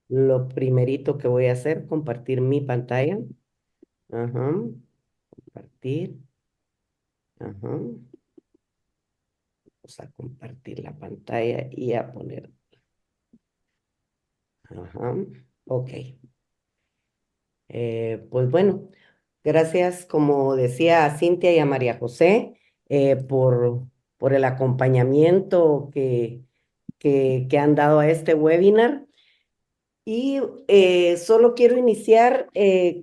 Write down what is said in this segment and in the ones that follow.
Lo primerito que voy a hacer, compartir mi pantalla. Ajá, compartir. Ajá. Vamos a compartir la pantalla y a poner. Ajá. Ok. Pues bueno, gracias, como decía a Cintia y a María José, por el acompañamiento que han dado a este webinar. Y solo quiero iniciar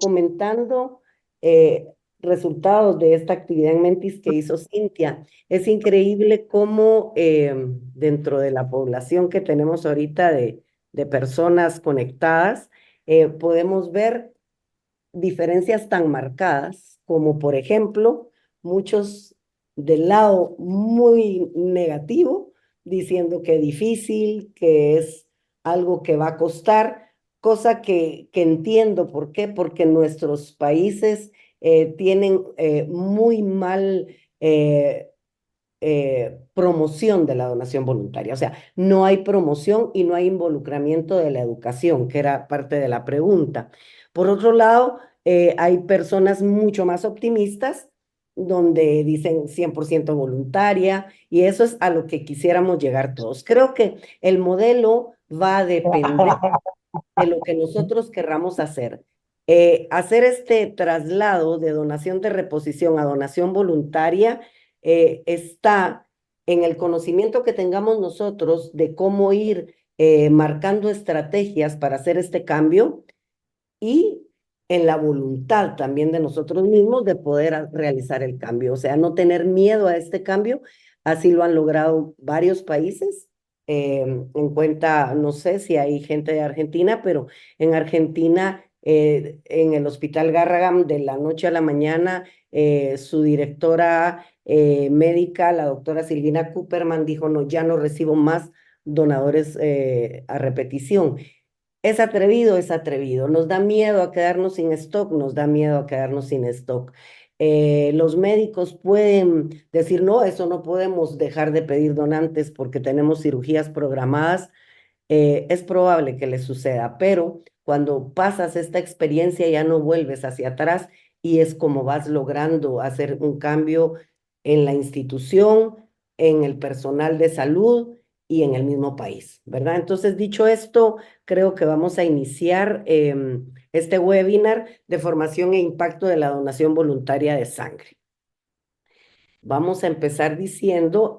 comentando eh, resultados de esta actividad en Mentis que hizo Cintia. Es increíble cómo dentro de la población que tenemos ahorita de personas conectadas, podemos ver diferencias tan marcadas como, por ejemplo, muchos del lado muy negativo, diciendo que es difícil, que es algo que va a costar, cosa que entiendo por qué, porque nuestros países tienen muy mal promoción de la donación voluntaria. O sea, no hay promoción y no hay involucramiento de la educación, que era parte de la pregunta. Por otro lado, hay personas mucho más optimistas donde dicen 100% voluntaria y eso es a lo que quisiéramos llegar todos. Creo que el modelo va a depender de lo que nosotros querramos hacer. Hacer este traslado de donación de reposición a donación voluntaria está en el conocimiento que tengamos nosotros de cómo ir marcando estrategias para hacer este cambio y en la voluntad también de nosotros mismos de poder realizar el cambio, o sea, no tener miedo a este cambio, así lo han logrado varios países. En cuenta, no sé si hay gente de Argentina, pero en Argentina, en el Hospital Garrahan, de la noche a la mañana, su directora médica, la doctora Silvina Cooperman, dijo, no, ya no recibo más donadores a repetición. Es atrevido, es atrevido. Nos da miedo a quedarnos sin stock, nos da miedo a quedarnos sin stock. Los médicos pueden decir, no, eso no podemos dejar de pedir donantes porque tenemos cirugías programadas. Es probable que les suceda, pero cuando pasas esta experiencia ya no vuelves hacia atrás y es como vas logrando hacer un cambio en la institución, en el personal de salud y en el mismo país, ¿verdad? Entonces, dicho esto, creo que vamos a iniciar este webinar de formación e impacto de la donación voluntaria de sangre. Vamos a empezar diciendo,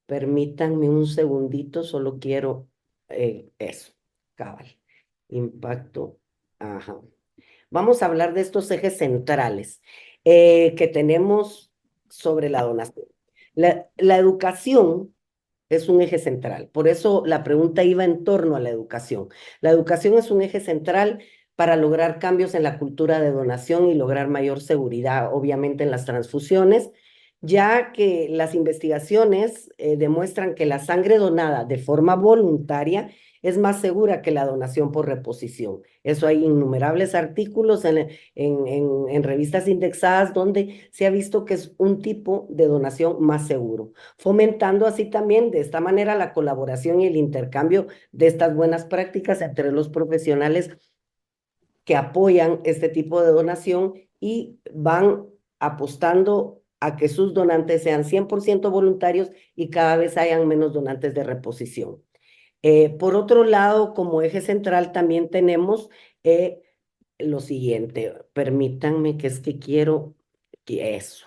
permítanme un segundito, solo quiero eso, cabal, impacto, ajá. Vamos a hablar de estos ejes centrales que tenemos sobre la donación. La educación es un eje central, por eso la pregunta iba en torno a la educación. La educación es un eje central para lograr cambios en la cultura de donación y lograr mayor seguridad, obviamente, en las transfusiones, ya que las investigaciones demuestran que la sangre donada de forma voluntaria es más segura que la donación por reposición. Eso hay innumerables artículos en revistas indexadas donde se ha visto que es un tipo de donación más seguro, fomentando así también de esta manera la colaboración y el intercambio de estas buenas prácticas entre los profesionales que apoyan este tipo de donación y van apostando a que sus donantes sean 100% voluntarios y cada vez hayan menos donantes de reposición. Por otro lado, como eje central también tenemos lo siguiente, permítanme que es que quiero que eso,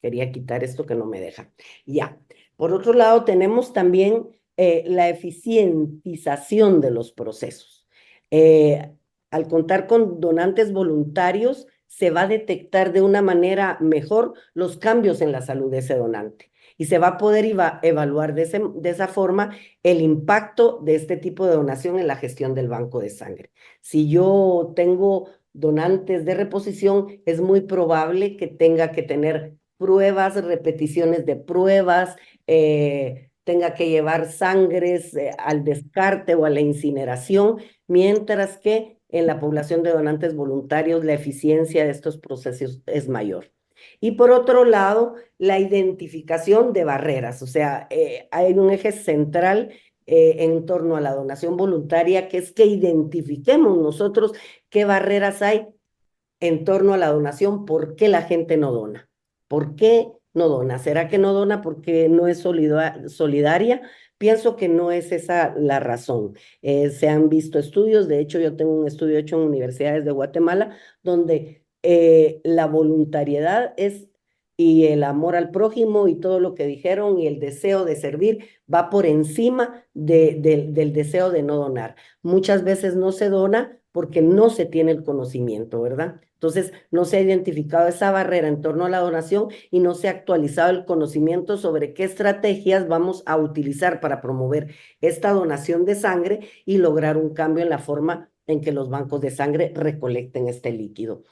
quería quitar esto que no me deja. Ya, por otro lado tenemos también la eficientización de los procesos. Al contar con donantes voluntarios, se va a detectar de una manera mejor los cambios en la salud de ese donante y se va a poder evaluar de esa forma el impacto de este tipo de donación en la gestión del banco de sangre. Si yo tengo donantes de reposición, es muy probable que tenga que tener pruebas, repeticiones de pruebas, tenga que llevar sangres al descarte o a la incineración, mientras que en la población de donantes voluntarios la eficiencia de estos procesos es mayor. Y por otro lado, la identificación de barreras, o sea, hay un eje central en torno a la donación voluntaria, que es que identifiquemos nosotros qué barreras hay en torno a la donación, por qué la gente no dona. ¿Por qué no dona? ¿Será que no dona porque no es solidaria? Pienso que no es esa la razón. Se han visto estudios, de hecho yo tengo un estudio hecho en universidades de Guatemala, donde la voluntariedad es y el amor al prójimo y todo lo que dijeron y el deseo de servir va por encima del deseo de no donar. Muchas veces no se dona porque no se tiene el conocimiento, ¿verdad? Entonces, no se ha identificado esa barrera en torno a la donación y no se ha actualizado el conocimiento sobre qué estrategias vamos a utilizar para promover esta donación de sangre y lograr un cambio en la forma en que los bancos de sangre recolecten este líquido.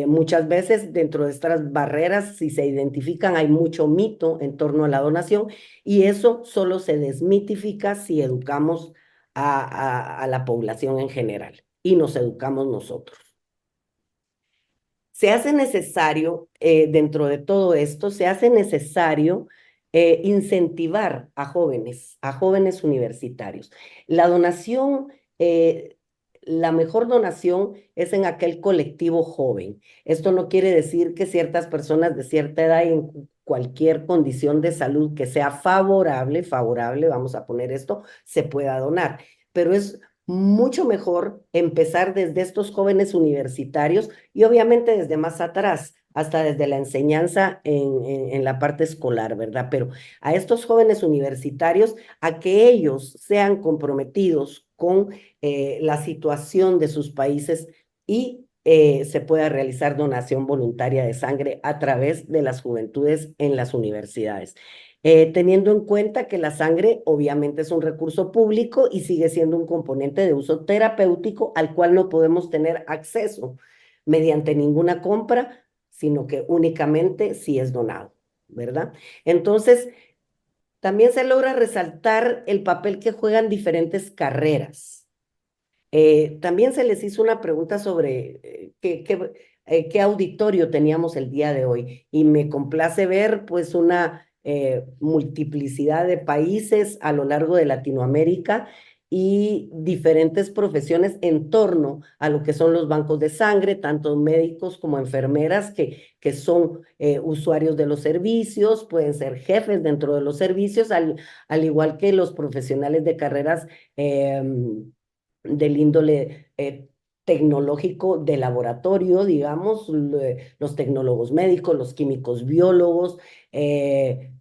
Muchas veces dentro de estas barreras, si se identifican, hay mucho mito en torno a la donación y eso solo se desmitifica si educamos a la población en general y nos educamos nosotros. Se hace necesario, dentro de todo esto, se hace necesario incentivar a jóvenes universitarios. La donación, la mejor donación es en aquel colectivo joven. Esto no quiere decir que ciertas personas de cierta edad y en cualquier condición de salud que sea favorable, vamos a poner esto, se pueda donar. Pero es mucho mejor empezar desde estos jóvenes universitarios y obviamente desde más atrás, hasta desde la enseñanza en la parte escolar, ¿verdad? Pero a estos jóvenes universitarios, a que ellos sean comprometidos con la situación de sus países y se pueda realizar donación voluntaria de sangre a través de las juventudes en las universidades. Teniendo en cuenta que la sangre obviamente es un recurso público y sigue siendo un componente de uso terapéutico al cual no podemos tener acceso mediante ninguna compra, sino que únicamente si es donado, ¿verdad? Entonces, también se logra resaltar el papel que juegan diferentes carreras. También se les hizo una pregunta sobre qué auditorio teníamos el día de hoy y me complace ver pues una multiplicidad de países a lo largo de Latinoamérica y diferentes profesiones en torno a lo que son los bancos de sangre, tanto médicos como enfermeras que son usuarios de los servicios, pueden ser jefes dentro de los servicios, al igual que los profesionales de carreras del índole tecnológico de laboratorio, digamos, los tecnólogos médicos, los químicos biólogos,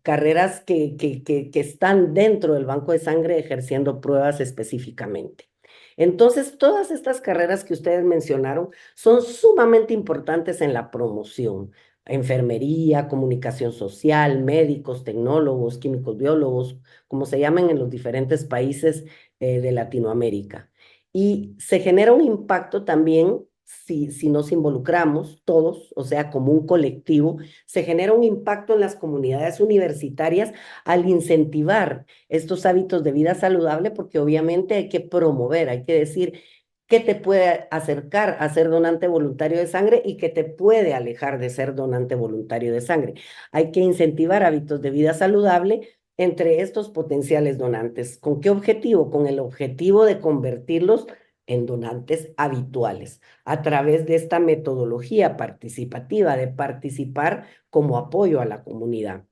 carreras que están dentro del banco de sangre ejerciendo pruebas específicamente. Entonces, todas estas carreras que ustedes mencionaron son sumamente importantes en la promoción. Enfermería, comunicación social, médicos, tecnólogos, químicos biólogos, como se llaman en los diferentes países de Latinoamérica. Y se genera un impacto también si nos involucramos todos, o sea, como un colectivo, se genera un impacto en las comunidades universitarias al incentivar estos hábitos de vida saludable, porque obviamente hay que promover, hay que decir qué te puede acercar a ser donante voluntario de sangre y qué te puede alejar de ser donante voluntario de sangre. Hay que incentivar hábitos de vida saludable entre estos potenciales donantes. ¿Con qué objetivo? Con el objetivo de convertirlos en donantes habituales a través de esta metodología participativa, de participar como apoyo a la comunidad.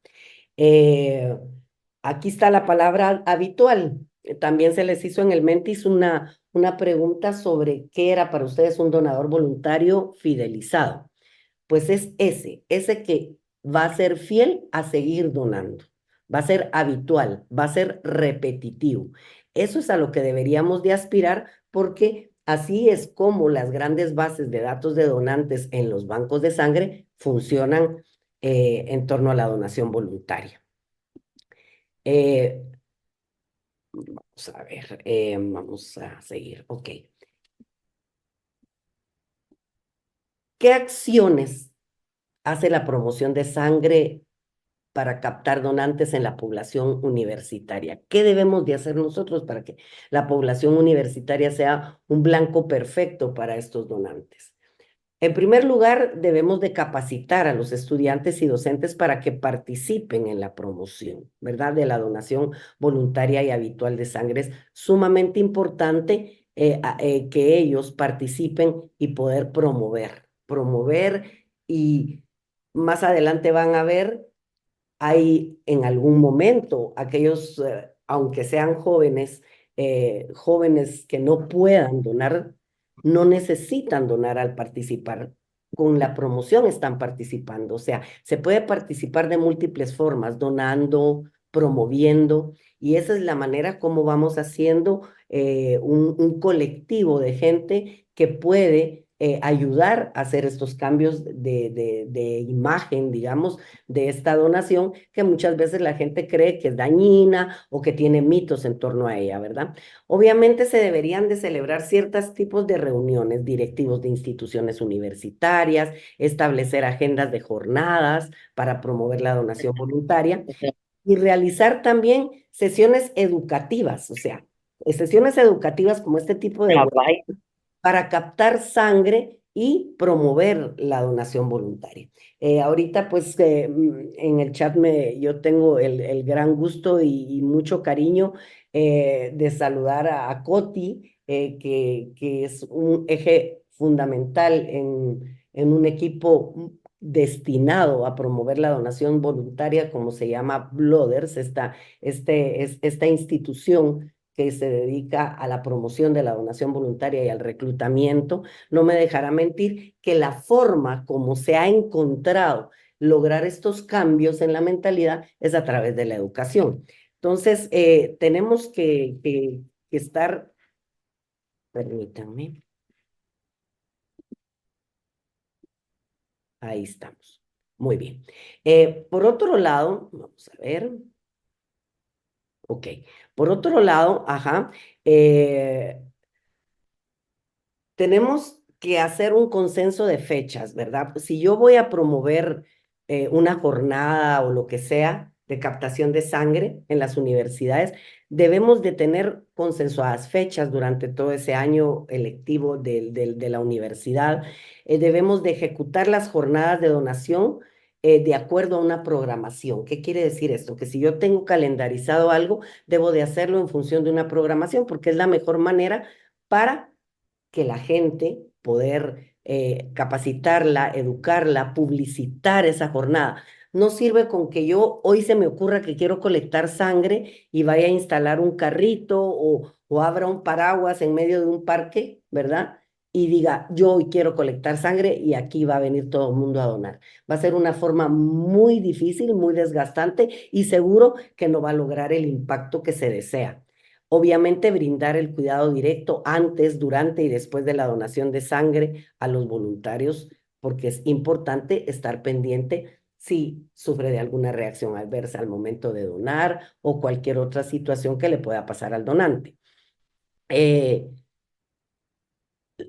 Eh, Aquí está la palabra habitual. También se les hizo en el Mentis una pregunta sobre qué era para ustedes un donador voluntario fidelizado. Pues es ese que va a ser fiel a seguir donando, va a ser habitual, va a ser repetitivo. Eso es a lo que deberíamos de aspirar porque así es como las grandes bases de datos de donantes en los bancos de sangre funcionan en torno a la donación voluntaria. Eh, Vamos a ver, vamos a seguir. Ok. ¿Qué acciones hace la promoción de sangre para captar donantes en la población universitaria? ¿Qué debemos de hacer nosotros para que la población universitaria sea un blanco perfecto para estos donantes? En primer lugar, debemos de capacitar a los estudiantes y docentes para que participen en la promoción, ¿verdad? De la donación voluntaria y habitual de sangre. Es sumamente importante que ellos participen y poder promover y más adelante van a ver hay en algún momento aquellos, aunque sean jóvenes, jóvenes que no puedan donar, no necesitan donar al participar. Con la promoción están participando, o sea, se puede participar de múltiples formas, donando, promoviendo, y esa es la manera como vamos haciendo un colectivo de gente que puede ayudar a hacer estos cambios de imagen, digamos, de esta donación que muchas veces la gente cree que es dañina o que tiene mitos en torno a ella, ¿verdad? Obviamente se deberían de celebrar ciertos tipos de reuniones, directivos de instituciones universitarias, establecer agendas de jornadas para promover la donación voluntaria y realizar también sesiones educativas, o sea, sesiones educativas como este tipo de para captar sangre y promover la donación voluntaria. Ahorita, pues, en el chat yo tengo el gran gusto y mucho cariño de saludar a Coti, que es un eje fundamental en un equipo destinado a promover la donación voluntaria, como se llama Blooders, esta institución que se dedica a la promoción de la donación voluntaria y al reclutamiento, no me dejará mentir que la forma como se ha encontrado lograr estos cambios en la mentalidad es a través de la educación. Entonces, tenemos que estar, permítanme, ahí estamos. Muy bien. Por otro lado, vamos a ver. Ok. Por otro lado, ajá, tenemos que hacer un consenso de fechas, ¿verdad? Si yo voy a promover una jornada o lo que sea de captación de sangre en las universidades, debemos de tener consensuadas fechas durante todo ese año electivo de la universidad. Debemos de ejecutar las jornadas de donación de acuerdo a una programación. ¿Qué quiere decir esto? Que si yo tengo calendarizado algo, debo de hacerlo en función de una programación porque es la mejor manera para que la gente, poder capacitarla, educarla, publicitar esa jornada. No sirve con que yo hoy se me ocurra que quiero colectar sangre y vaya a instalar un carrito o abra un paraguas en medio de un parque, ¿verdad? Y diga, yo hoy quiero colectar sangre y aquí va a venir todo el mundo a donar. Va a ser una forma muy difícil, muy desgastante y seguro que no va a lograr el impacto que se desea. Obviamente, brindar el cuidado directo antes, durante y después de la donación de sangre a los voluntarios, porque es importante estar pendiente si sufre de alguna reacción adversa al momento de donar o cualquier otra situación que le pueda pasar al donante. Eh,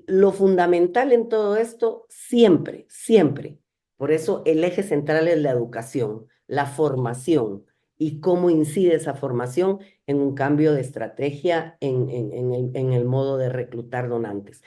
lo fundamental en todo esto, siempre, siempre, por eso el eje central es la educación, la formación y cómo incide esa formación en un cambio de estrategia en el modo de reclutar donantes.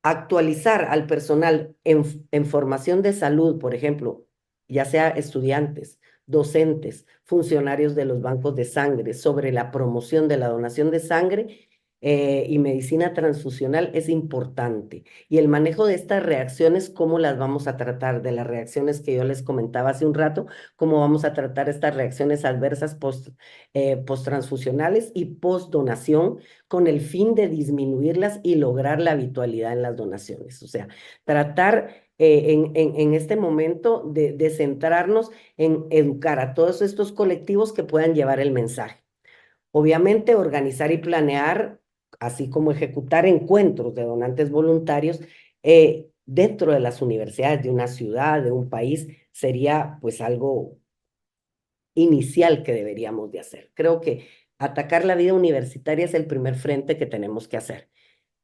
Actualizar al personal en formación de salud, por ejemplo, ya sea estudiantes, docentes, funcionarios de los bancos de sangre, sobre la promoción de la donación de sangre y medicina transfusional es importante. Y el manejo de estas reacciones, ¿cómo las vamos a tratar? De las reacciones que yo les comentaba hace un rato, ¿cómo vamos a tratar estas reacciones adversas post-transfusionales y post-donación con el fin de disminuirlas y lograr la habitualidad en las donaciones? O sea, tratar en este momento de centrarnos en educar a todos estos colectivos que puedan llevar el mensaje. Obviamente, organizar y planear, así como ejecutar encuentros de donantes voluntarios dentro de las universidades de una ciudad, de un país, sería pues algo inicial que deberíamos de hacer. Creo que atacar la vida universitaria es el primer frente que tenemos que hacer.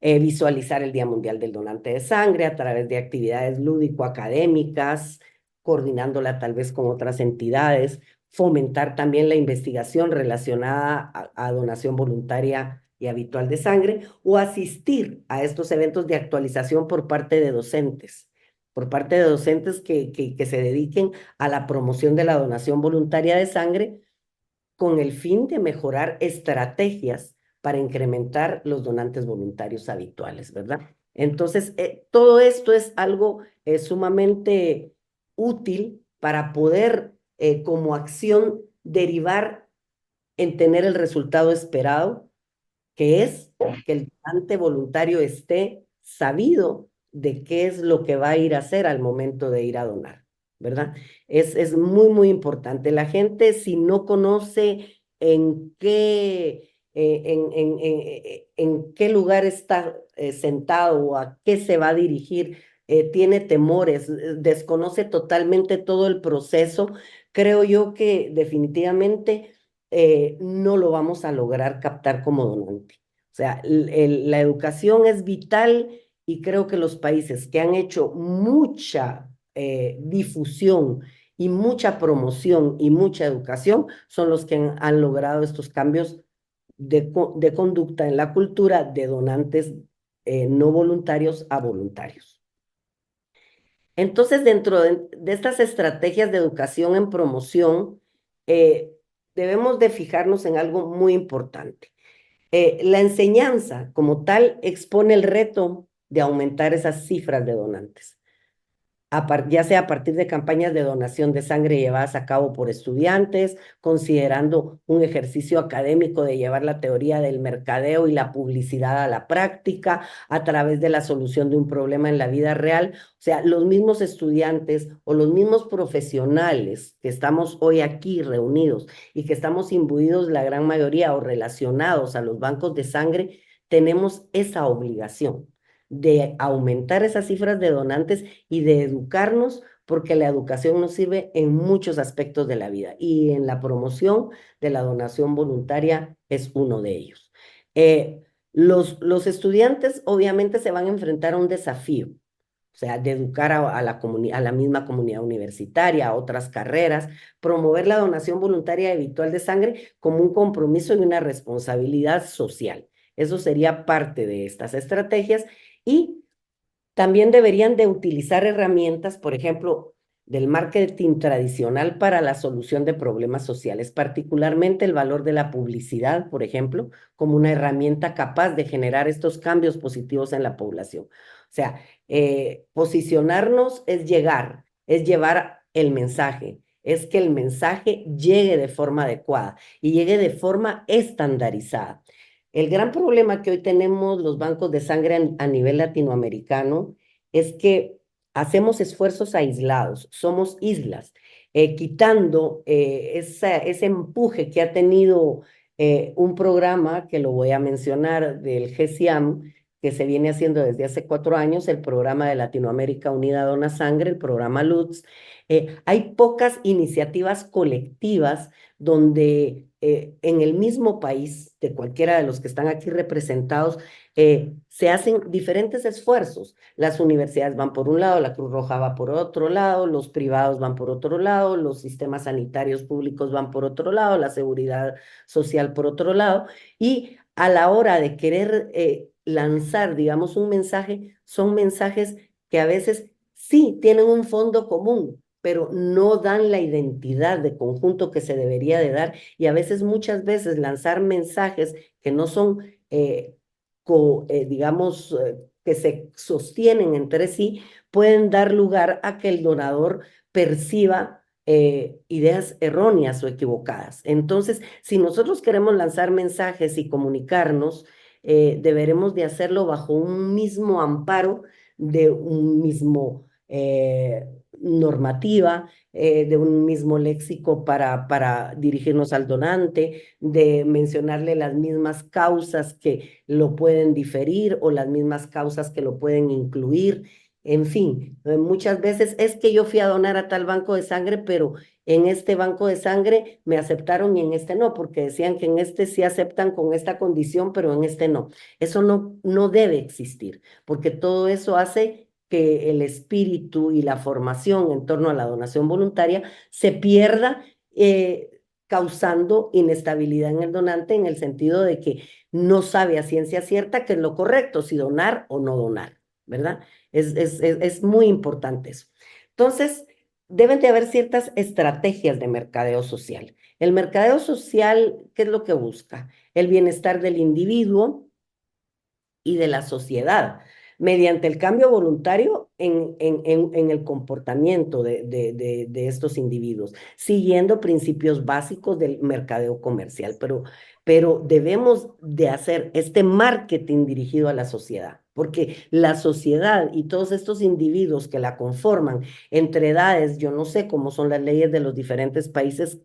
Visualizar el Día Mundial del Donante de Sangre a través de actividades lúdico-académicas, coordinándola tal vez con otras entidades, fomentar también la investigación relacionada a donación voluntaria y habitual de sangre, o asistir a estos eventos de actualización por parte de docentes que se dediquen a la promoción de la donación voluntaria de sangre con el fin de mejorar estrategias para incrementar los donantes voluntarios habituales, ¿verdad? Entonces, todo esto es algo sumamente útil para poder, como acción, derivar en tener el resultado esperado, que es que el donante voluntario esté sabido de qué es lo que va a ir a hacer al momento de ir a donar, ¿verdad? Es muy, muy importante. La gente, si no conoce en qué lugar está sentado o a qué se va a dirigir, tiene temores, desconoce totalmente todo el proceso, creo yo que definitivamente no lo vamos a lograr captar como donante. O sea, la educación es vital y creo que los países que han hecho mucha difusión y mucha promoción y mucha educación son los que han logrado estos cambios de conducta en la cultura de donantes no voluntarios a voluntarios. Entonces, dentro de estas estrategias de educación en promoción, eh, debemos de fijarnos en algo muy importante. La enseñanza como tal expone el reto de aumentar esas cifras de donantes ya sea a partir de campañas de donación de sangre llevadas a cabo por estudiantes, considerando un ejercicio académico de llevar la teoría del mercadeo y la publicidad a la práctica, a través de la solución de un problema en la vida real. O sea, los mismos estudiantes o los mismos profesionales que estamos hoy aquí reunidos y que estamos imbuidos la gran mayoría o relacionados a los bancos de sangre, tenemos esa obligación de aumentar esas cifras de donantes y de educarnos, porque la educación nos sirve en muchos aspectos de la vida y en la promoción de la donación voluntaria es uno de ellos. Los estudiantes obviamente se van a enfrentar a un desafío, o sea, de educar a la misma comunidad universitaria, a otras carreras, promover la donación voluntaria habitual de sangre como un compromiso y una responsabilidad social. Eso sería parte de estas estrategias y también deberían de utilizar herramientas, por ejemplo, del marketing tradicional para la solución de problemas sociales, particularmente el valor de la publicidad, por ejemplo, como una herramienta capaz de generar estos cambios positivos en la población. O sea, posicionarnos es llevar el mensaje, es que el mensaje llegue de forma adecuada y llegue de forma estandarizada. El gran problema que hoy tenemos los bancos de sangre a nivel latinoamericano es que hacemos esfuerzos aislados, somos islas, quitando ese empuje que ha tenido un programa que lo voy a mencionar del GESIAM, que se viene haciendo desde hace 4 años, el programa de Latinoamérica Unida Dona Sangre, el programa LUTS. Hay pocas iniciativas colectivas donde en el mismo país, de cualquiera de los que están aquí representados, se hacen diferentes esfuerzos. Las universidades van por un lado, la Cruz Roja va por otro lado, los privados van por otro lado, los sistemas sanitarios públicos van por otro lado, la seguridad social por otro lado, y a la hora de querer lanzar, digamos, un mensaje, son mensajes que a veces sí tienen un fondo común, pero no dan la identidad de conjunto que se debería de dar y a veces, muchas veces, lanzar mensajes que no son, digamos, que se sostienen entre sí, pueden dar lugar a que el donador perciba ideas erróneas o equivocadas. Entonces, si nosotros queremos lanzar mensajes y comunicarnos, deberemos de hacerlo bajo un mismo amparo de un mismo normativa, de un mismo léxico para dirigirnos al donante, de mencionarle las mismas causas que lo pueden diferir o las mismas causas que lo pueden incluir. En fin, muchas veces es que yo fui a donar a tal banco de sangre, pero en este banco de sangre me aceptaron y en este no, porque decían que en este sí aceptan con esta condición, pero en este no. Eso no debe existir, porque todo eso hace que el espíritu y la formación en torno a la donación voluntaria se pierda causando inestabilidad en el donante en el sentido de que no sabe a ciencia cierta qué es lo correcto, si donar o no donar, ¿verdad? Es muy importante eso. Entonces, deben de haber ciertas estrategias de mercadeo social. El mercadeo social, ¿qué es lo que busca? El bienestar del individuo y de la sociedad, mediante el cambio voluntario en el comportamiento de estos individuos, siguiendo principios básicos del mercadeo comercial, pero debemos de hacer este marketing dirigido a la sociedad, porque la sociedad y todos estos individuos que la conforman entre edades, yo no sé cómo son las leyes de los diferentes países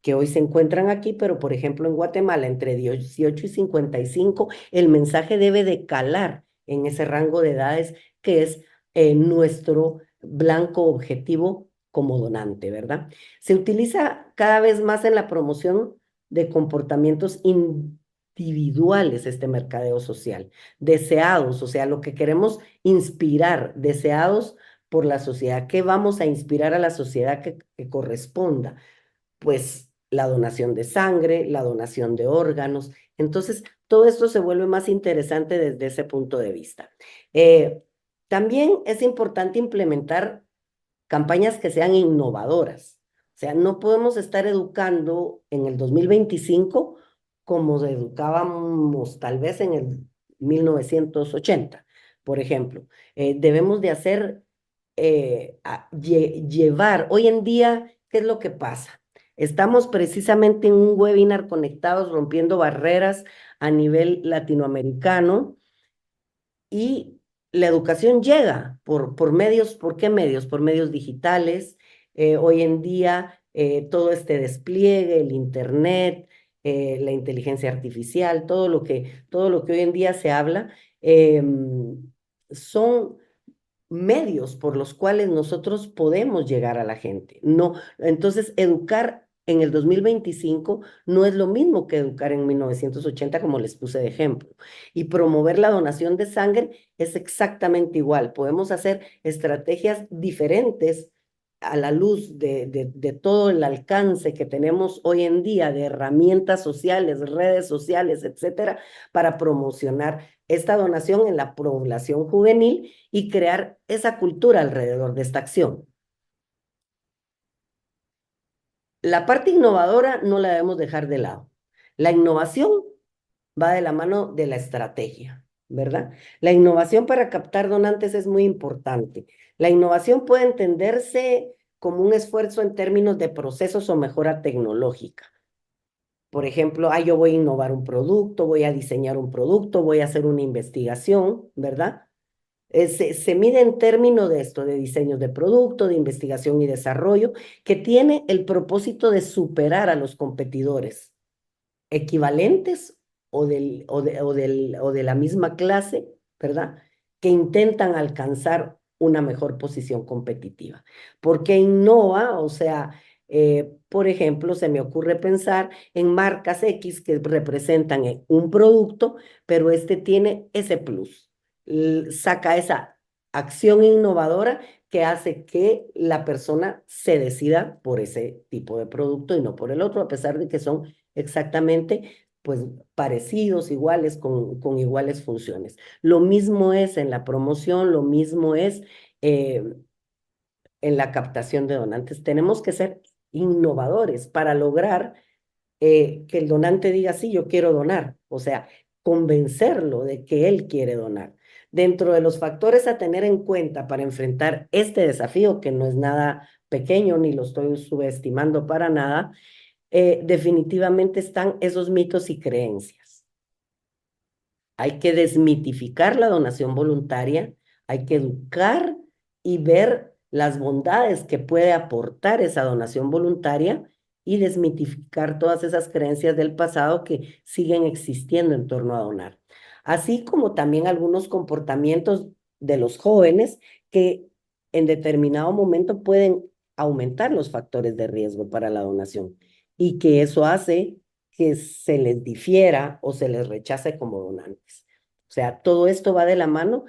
que hoy se encuentran aquí, pero por ejemplo en Guatemala, entre 18 y 55, el mensaje debe de calar en ese rango de edades que es nuestro blanco objetivo como donante, ¿verdad? Se utiliza cada vez más en la promoción de comportamientos individuales este mercadeo social, deseados, o sea, lo que queremos inspirar, deseados por la sociedad, ¿qué vamos a inspirar a la sociedad que corresponda? Pues la donación de sangre, la donación de órganos. Entonces, todo esto se vuelve más interesante desde ese punto de vista. Eh, También es importante implementar campañas que sean innovadoras. O sea, no podemos estar educando en el 2025 como educábamos tal vez en el 1980, por ejemplo. Debemos de hacer, llevar, hoy en día, ¿qué es lo que pasa? Estamos precisamente en un webinar conectados, rompiendo barreras a nivel latinoamericano y la educación llega por medios, ¿por qué medios? Por medios digitales. Hoy en día todo este despliegue, el internet, la inteligencia artificial, todo lo que hoy en día se habla, son medios por los cuales nosotros podemos llegar a la gente. No, entonces educar en el 2025 no es lo mismo que educar en 1980, como les puse de ejemplo. Y promover la donación de sangre es exactamente igual. Podemos hacer estrategias diferentes a la luz de todo el alcance que tenemos hoy en día de herramientas sociales, redes sociales, etcétera, para promocionar esta donación en la población juvenil y crear esa cultura alrededor de esta acción. La parte innovadora no la debemos dejar de lado. La innovación va de la mano de la estrategia, ¿verdad? La innovación para captar donantes es muy importante. La innovación puede entenderse como un esfuerzo en términos de procesos o mejora tecnológica. Por ejemplo, yo voy a innovar un producto, voy a diseñar un producto, voy a hacer una investigación, ¿verdad? Se mide en términos de esto, de diseños de producto, de investigación y desarrollo, que tiene el propósito de superar a los competidores equivalentes o de la misma clase, ¿verdad? Que intentan alcanzar una mejor posición competitiva. Porque innova, o sea, por ejemplo, se me ocurre pensar en marcas X que representan un producto, pero este tiene ese plus, saca esa acción innovadora que hace que la persona se decida por ese tipo de producto y no por el otro, a pesar de que son exactamente pues parecidos, iguales, con iguales funciones. Lo mismo es en la promoción, lo mismo es eh, en la captación de donantes. Tenemos que ser innovadores para lograr que el donante diga, sí, yo quiero donar, o sea, convencerlo de que él quiere donar. Dentro de los factores a tener en cuenta para enfrentar este desafío, que no es nada pequeño ni lo estoy subestimando para nada, definitivamente están esos mitos y creencias. Hay que desmitificar la donación voluntaria, hay que educar y ver las bondades que puede aportar esa donación voluntaria y desmitificar todas esas creencias del pasado que siguen existiendo en torno a donar. Así como también algunos comportamientos de los jóvenes que en determinado momento pueden aumentar los factores de riesgo para la donación y que eso hace que se les difiera o se les rechace como donantes. O sea, todo esto va de la mano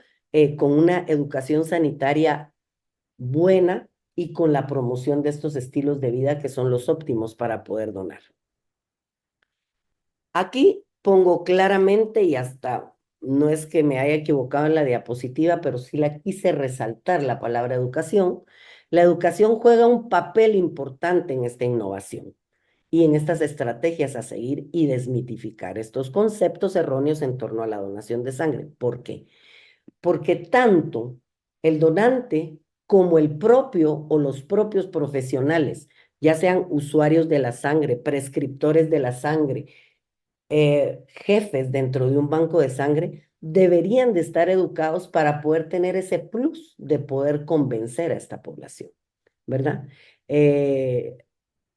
con una educación sanitaria buena y con la promoción de estos estilos de vida que son los óptimos para poder donar. Aquí pongo claramente y hasta no es que me haya equivocado en la diapositiva, pero sí la quise resaltar la palabra educación. La educación juega un papel importante en esta innovación y en estas estrategias a seguir y desmitificar estos conceptos erróneos en torno a la donación de sangre. ¿Por qué? Porque tanto el donante como el propio o los propios profesionales, ya sean usuarios de la sangre, prescriptores de la sangre, jefes dentro de un banco de sangre, deberían de estar educados para poder tener ese plus de poder convencer a esta población, ¿verdad? Eh,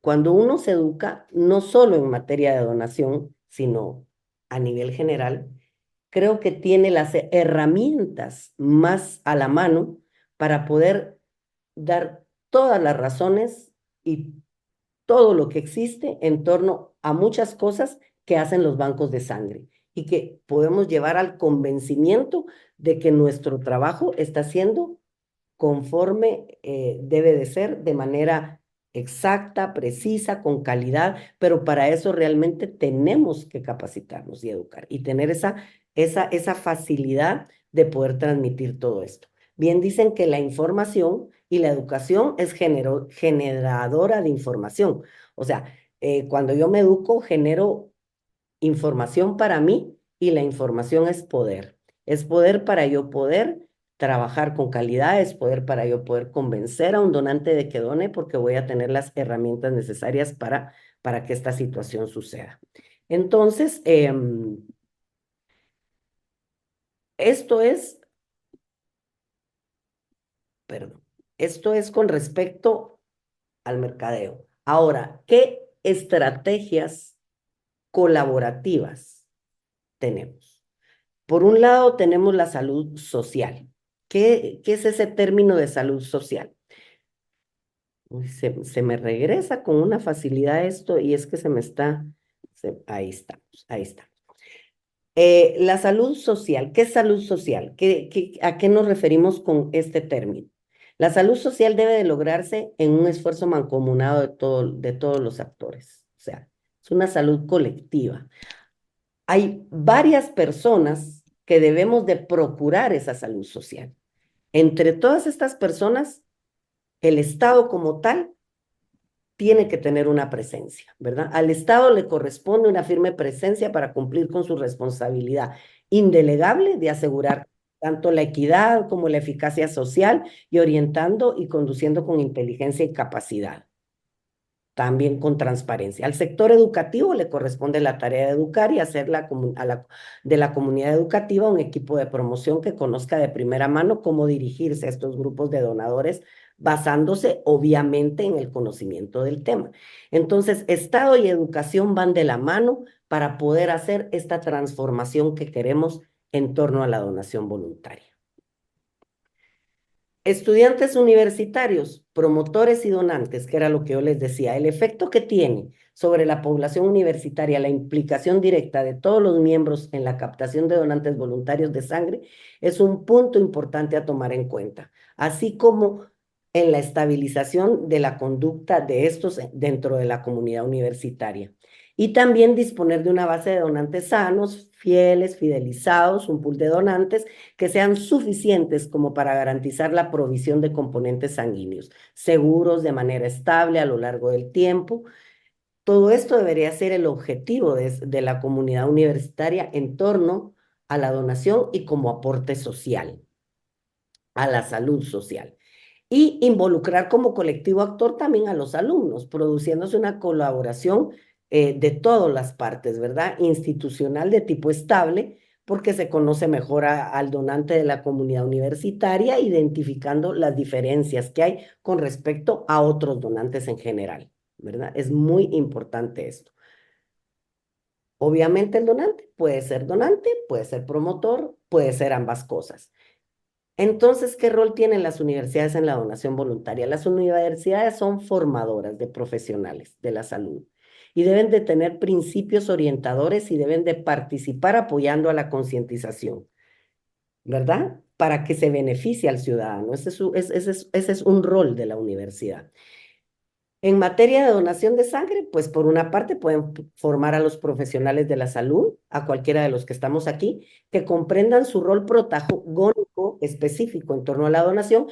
Cuando uno se educa, no solo en materia de donación, sino a nivel general, creo que tiene las herramientas más a la mano para poder dar todas las razones y todo lo que existe en torno a muchas cosas que hacen los bancos de sangre y que podemos llevar al convencimiento de que nuestro trabajo está siendo conforme debe de ser, de manera exacta, precisa, con calidad, pero para eso realmente tenemos que capacitarnos y educar y tener esa facilidad de poder transmitir todo esto. Bien dicen que la información y la educación es generadora de información. O sea, cuando yo me educo, genero información para mí y la información es poder. Es poder para yo poder trabajar con calidad, es poder para yo poder convencer a un donante de que done porque voy a tener las herramientas necesarias para que esta situación suceda. Entonces, esto es, perdón, esto es con respecto al mercadeo. Ahora, ¿qué estrategias colaborativas tenemos? Por un lado, tenemos la salud social. ¿Qué es ese término de salud social? Uy, se me regresa con una facilidad esto y es que se me está, ahí estamos, ahí está. La salud social, ¿qué es salud social? ¿A qué nos referimos con este término? La salud social debe de lograrse en un esfuerzo mancomunado de todos los actores. O sea, es una salud colectiva. Hay varias personas que debemos de procurar esa salud social. Entre todas estas personas, el Estado como tal tiene que tener una presencia, ¿verdad? Al Estado le corresponde una firme presencia para cumplir con su responsabilidad indelegable de asegurar tanto la equidad como la eficacia social y orientando y conduciendo con inteligencia y capacidad, también con transparencia. Al sector educativo le corresponde la tarea de educar y hacer de la comunidad educativa un equipo de promoción que conozca de primera mano cómo dirigirse a estos grupos de donadores, basándose obviamente en el conocimiento del tema. Entonces, Estado y educación van de la mano para poder hacer esta transformación que queremos en torno a la donación voluntaria. Estudiantes universitarios, promotores y donantes, que era lo que yo les decía, el efecto que tiene sobre la población universitaria, la implicación directa de todos los miembros en la captación de donantes voluntarios de sangre, es un punto importante a tomar en cuenta, así como en la estabilización de la conducta de estos dentro de la comunidad universitaria. Y también disponer de una base de donantes sanos, fieles, fidelizados, un pool de donantes que sean suficientes como para garantizar la provisión de componentes sanguíneos, seguros de manera estable a lo largo del tiempo. Todo esto debería ser el objetivo de la comunidad universitaria en torno a la donación y como aporte social, a la salud social. Y involucrar como colectivo actor también a los alumnos, produciéndose una colaboración de todas las partes, ¿verdad? Institucional de tipo estable, porque se conoce mejor al donante de la comunidad universitaria, identificando las diferencias que hay con respecto a otros donantes en general, ¿verdad? Es muy importante esto. Obviamente el donante, puede ser promotor, puede ser ambas cosas. Entonces, ¿qué rol tienen las universidades en la donación voluntaria? Las universidades son formadoras de profesionales de la salud y deben de tener principios orientadores y deben de participar apoyando a la concientización. ¿verdad? Para que se beneficie al ciudadano. Ese es un rol de la universidad. En materia de donación de sangre, pues por una parte pueden formar a los profesionales de la salud, a cualquiera de los que estamos aquí, que comprendan su rol protagónico específico en torno a la donación,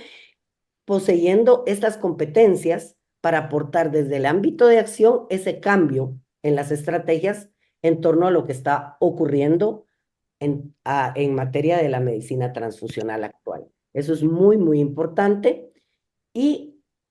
poseyendo estas competencias para aportar desde el ámbito de acción ese cambio en las estrategias en torno a lo que está ocurriendo en materia de la medicina transfusional actual. Eso es muy, muy importante y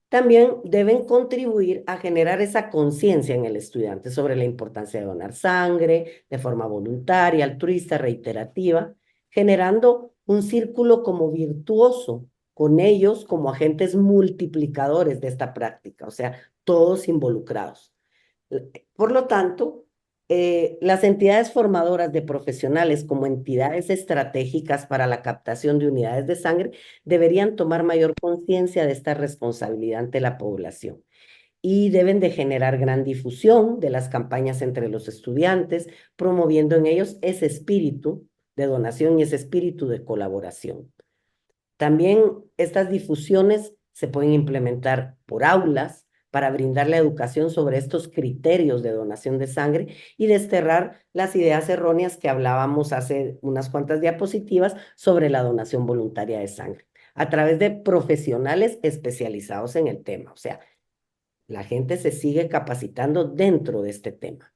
también deben contribuir a generar esa conciencia en el estudiante sobre la importancia de donar sangre de forma voluntaria, altruista, reiterativa, generando un círculo como virtuoso con ellos como agentes multiplicadores de esta práctica, o sea, todos involucrados. Por lo tanto, las entidades formadoras de profesionales como entidades estratégicas para la captación de unidades de sangre deberían tomar mayor conciencia de esta responsabilidad ante la población y deben de generar gran difusión de las campañas entre los estudiantes, promoviendo en ellos ese espíritu de donación y ese espíritu de colaboración. También estas difusiones se pueden implementar por aulas para brindar la educación sobre estos criterios de donación de sangre y desterrar las ideas erróneas que hablábamos hace unas cuantas diapositivas sobre la donación voluntaria de sangre, a través de profesionales especializados en el tema. O sea, la gente se sigue capacitando dentro de este tema.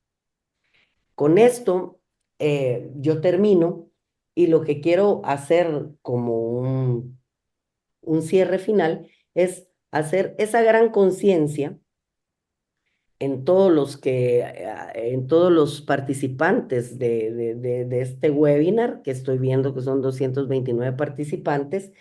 Con esto, yo termino y lo que quiero hacer como un cierre final es hacer esa gran conciencia en todos los participantes de este webinar, que estoy viendo que son 229 participantes,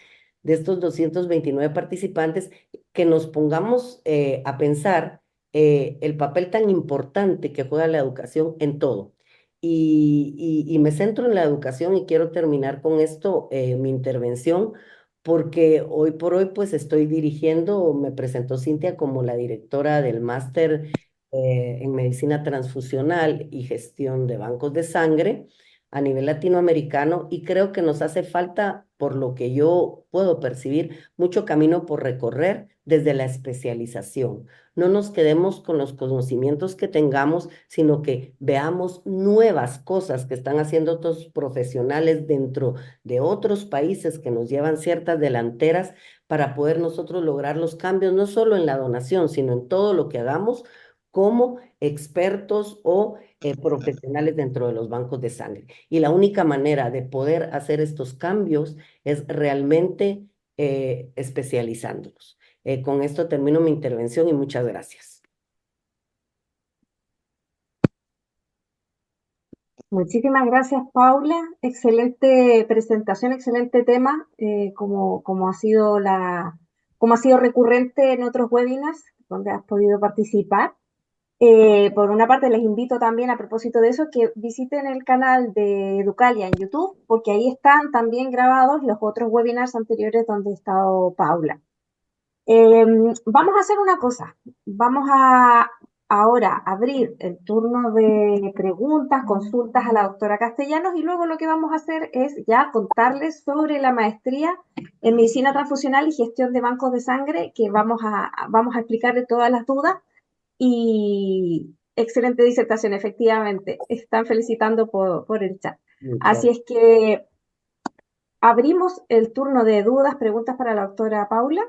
de estos 229 participantes, que nos pongamos a pensar el papel tan importante que juega la educación en todo. Y me centro en la educación y quiero terminar con esto mi intervención porque hoy por hoy pues estoy dirigiendo, me presentó Cintia como la directora del máster en medicina transfusional y gestión de bancos de sangre a nivel latinoamericano y creo que nos hace falta, por lo que yo puedo percibir, mucho camino por recorrer desde la especialización. No nos quedemos con los conocimientos que tengamos, sino que veamos nuevas cosas que están haciendo otros profesionales dentro de otros países que nos llevan ciertas delanteras para poder nosotros lograr los cambios, no solo en la donación, sino en todo lo que hagamos como expertos o profesionales dentro de los bancos de sangre. Y la única manera de poder hacer estos cambios es realmente especializándolos. Con esto termino mi intervención y muchas gracias. Muchísimas gracias, Paula. Excelente presentación, excelente tema, como ha sido recurrente en otros webinars donde has podido participar. Por una parte, les invito también, a propósito de eso, que visiten el canal de Educalia en YouTube, porque ahí están también grabados los otros webinars anteriores donde ha estado Paula. Vamos a hacer una cosa. Vamos a ahora abrir el turno de preguntas, consultas a la doctora Castellanos y luego lo que vamos a hacer es ya contarles sobre la maestría en medicina transfusional y gestión de bancos de sangre, que vamos a explicarle todas las dudas. Y excelente disertación, efectivamente. Están felicitando por el chat. Muchas Así es que abrimos el turno de dudas, preguntas para la doctora Paula.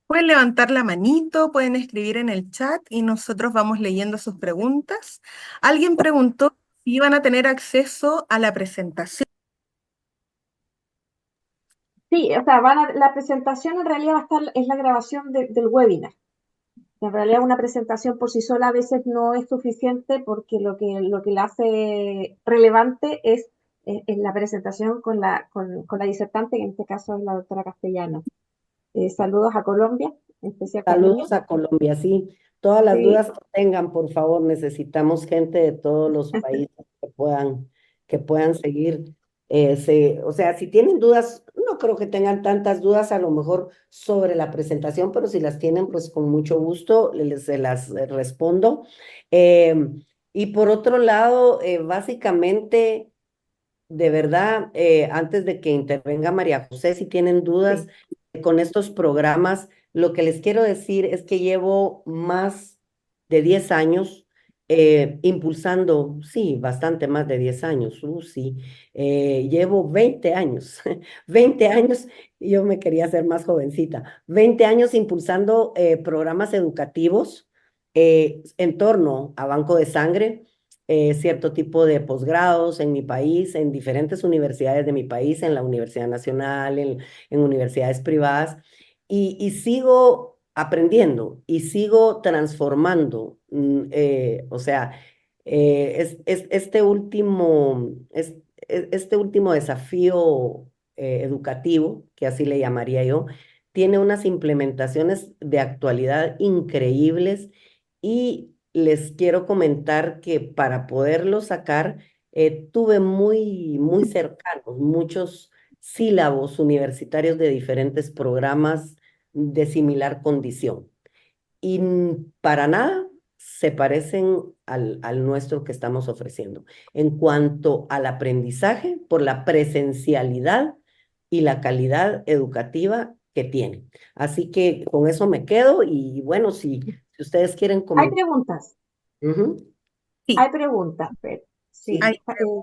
Pueden levantar la manito, pueden escribir en el chat y nosotros vamos leyendo sus preguntas. Alguien preguntó si iban a tener acceso a la presentación. Sí, o sea, la presentación en realidad va a estar, es la grabación del webinar. En realidad una presentación por sí sola a veces no es suficiente porque lo que la hace relevante es la presentación con la disertante, que en este caso es la doctora Castellano. Saludos a Colombia, en especial Carolina. saludos a Colombia, sí. Todas las Sí, dudas que tengan, por favor, necesitamos gente de todos los países que puedan seguir. O sea, si tienen dudas, no creo que tengan tantas dudas a lo mejor sobre la presentación, pero si las tienen, pues con mucho gusto se las respondo. Y por otro lado, básicamente de verdad, antes de que intervenga María José, si tienen dudas Sí. con estos programas, lo que les quiero decir es que llevo más de 10 años impulsando, sí, bastante más de 10 años, sí, llevo 20 años, 20 años, yo me quería hacer más jovencita, 20 años impulsando programas educativos en torno a banco de sangre, cierto tipo de posgrados en mi país, en diferentes universidades de mi país, en la Universidad Nacional, en universidades privadas, y sigo aprendiendo y sigo transformando. O sea, este último desafío educativo, que así le llamaría yo, tiene unas implementaciones de actualidad increíbles y les quiero comentar que para poderlo sacar, tuve muy cercanos muchos sílabos universitarios de diferentes programas de similar condición. Y para nada se parecen al nuestro que estamos ofreciendo. En cuanto al aprendizaje, por la presencialidad y la calidad educativa que tiene. Así que con eso me quedo y bueno, si ustedes quieren Hay comentar. preguntas, Ujú. Sí, hay preguntas, pero Sí, sí. hay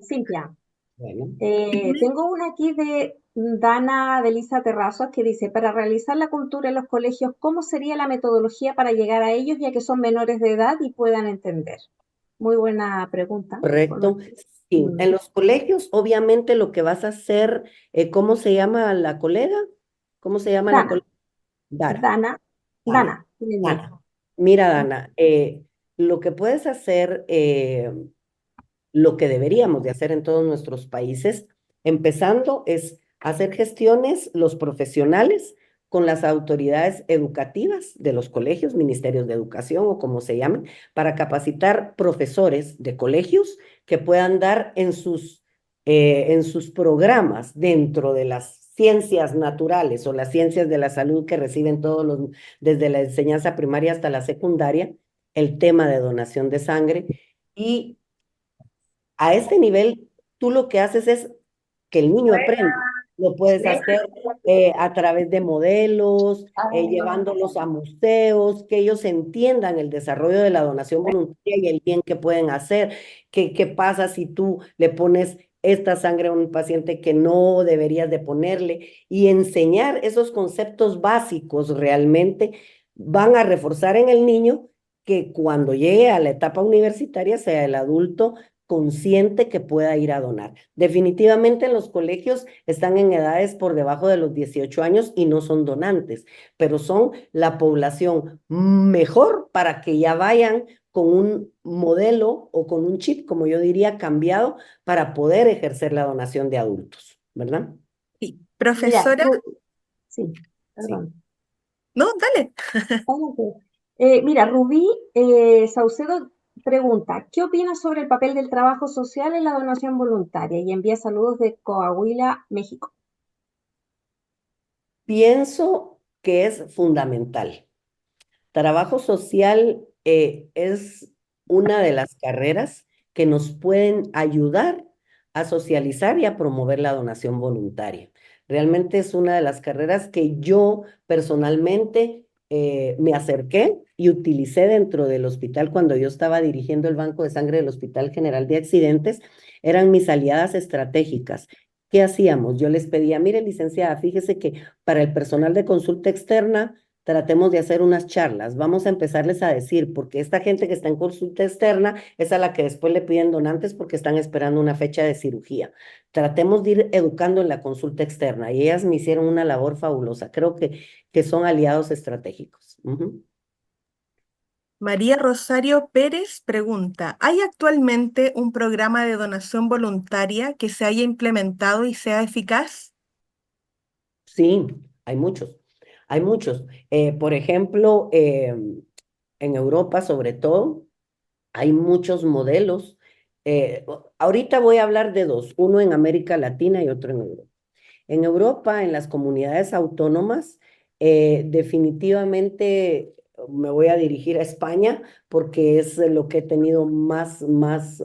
Cintia, bueno. tengo una aquí de Dana Delisa Terrazos que dice, para realizar la cultura en los colegios, ¿cómo sería la metodología para llegar a ellos ya que son menores de edad y puedan entender? Muy buena pregunta. Correcto. Sí, Mm, en los colegios, obviamente lo que vas a hacer, ¿cómo se llama la colega? ¿Cómo se llama la Dana, colega? Dara. Dana, Dana. Dana, tiene mi Dana. hijo. Mira, Dana, lo que puedes hacer, lo que deberíamos de hacer en todos nuestros países, empezando es hacer gestiones los profesionales con las autoridades educativas de los colegios, ministerios de educación o como se llamen, para capacitar profesores de colegios que puedan dar en sus programas dentro de las ciencias naturales o las ciencias de la salud que reciben desde la enseñanza primaria hasta la secundaria, el tema de donación de sangre. Y a este nivel, tú lo que haces es que el niño aprenda. Lo puedes hacer a través de modelos, llevándolos a museos, que ellos entiendan el desarrollo de la donación voluntaria y el bien que pueden hacer. ¿Qué pasa si tú le pones esta sangre a un paciente que no deberías de ponerle? Y enseñar esos conceptos básicos realmente van a reforzar en el niño que cuando llegue a la etapa universitaria sea el adulto consciente que pueda ir a donar. Definitivamente en los colegios están en edades por debajo de los 18 años y no son donantes, pero son la población mejor para que ya vayan con un modelo o con un chip, como yo diría, cambiado para poder ejercer la donación de adultos, ¿verdad? sí. Mira, Profesora, sí, Sí. perdón. no, dale. Adelante. Mira, Rubí Saucedo pregunta, ¿qué opinas sobre el papel del trabajo social en la donación voluntaria? Y envía saludos de Coahuila, México. Pienso que es fundamental. Trabajo social es una de las carreras que nos pueden ayudar a socializar y a promover la donación voluntaria. Realmente es una de las carreras que yo personalmente me acerqué y utilicé dentro del hospital cuando yo estaba dirigiendo el Banco de Sangre del Hospital General de Accidentes. Eran mis aliadas estratégicas. ¿Qué hacíamos? Yo les pedía, mire, licenciada, fíjese que para el personal de consulta externa, tratemos de hacer unas charlas. Vamos a empezarles a decir, porque esta gente que está en consulta externa es a la que después le piden donantes porque están esperando una fecha de cirugía. Tratemos de ir educando en la consulta externa y ellas me hicieron una labor fabulosa. Creo que son aliados estratégicos. Ujú. María Rosario Pérez pregunta, ¿hay actualmente un programa de donación voluntaria que se haya implementado y sea eficaz? Sí, hay muchos. Hay muchos. Por ejemplo, en Europa sobre todo, hay muchos modelos. Ahorita voy a hablar de dos, uno en América Latina y otro en Europa. En Europa, en las comunidades autónomas, definitivamente me voy a dirigir a España porque es lo que he tenido más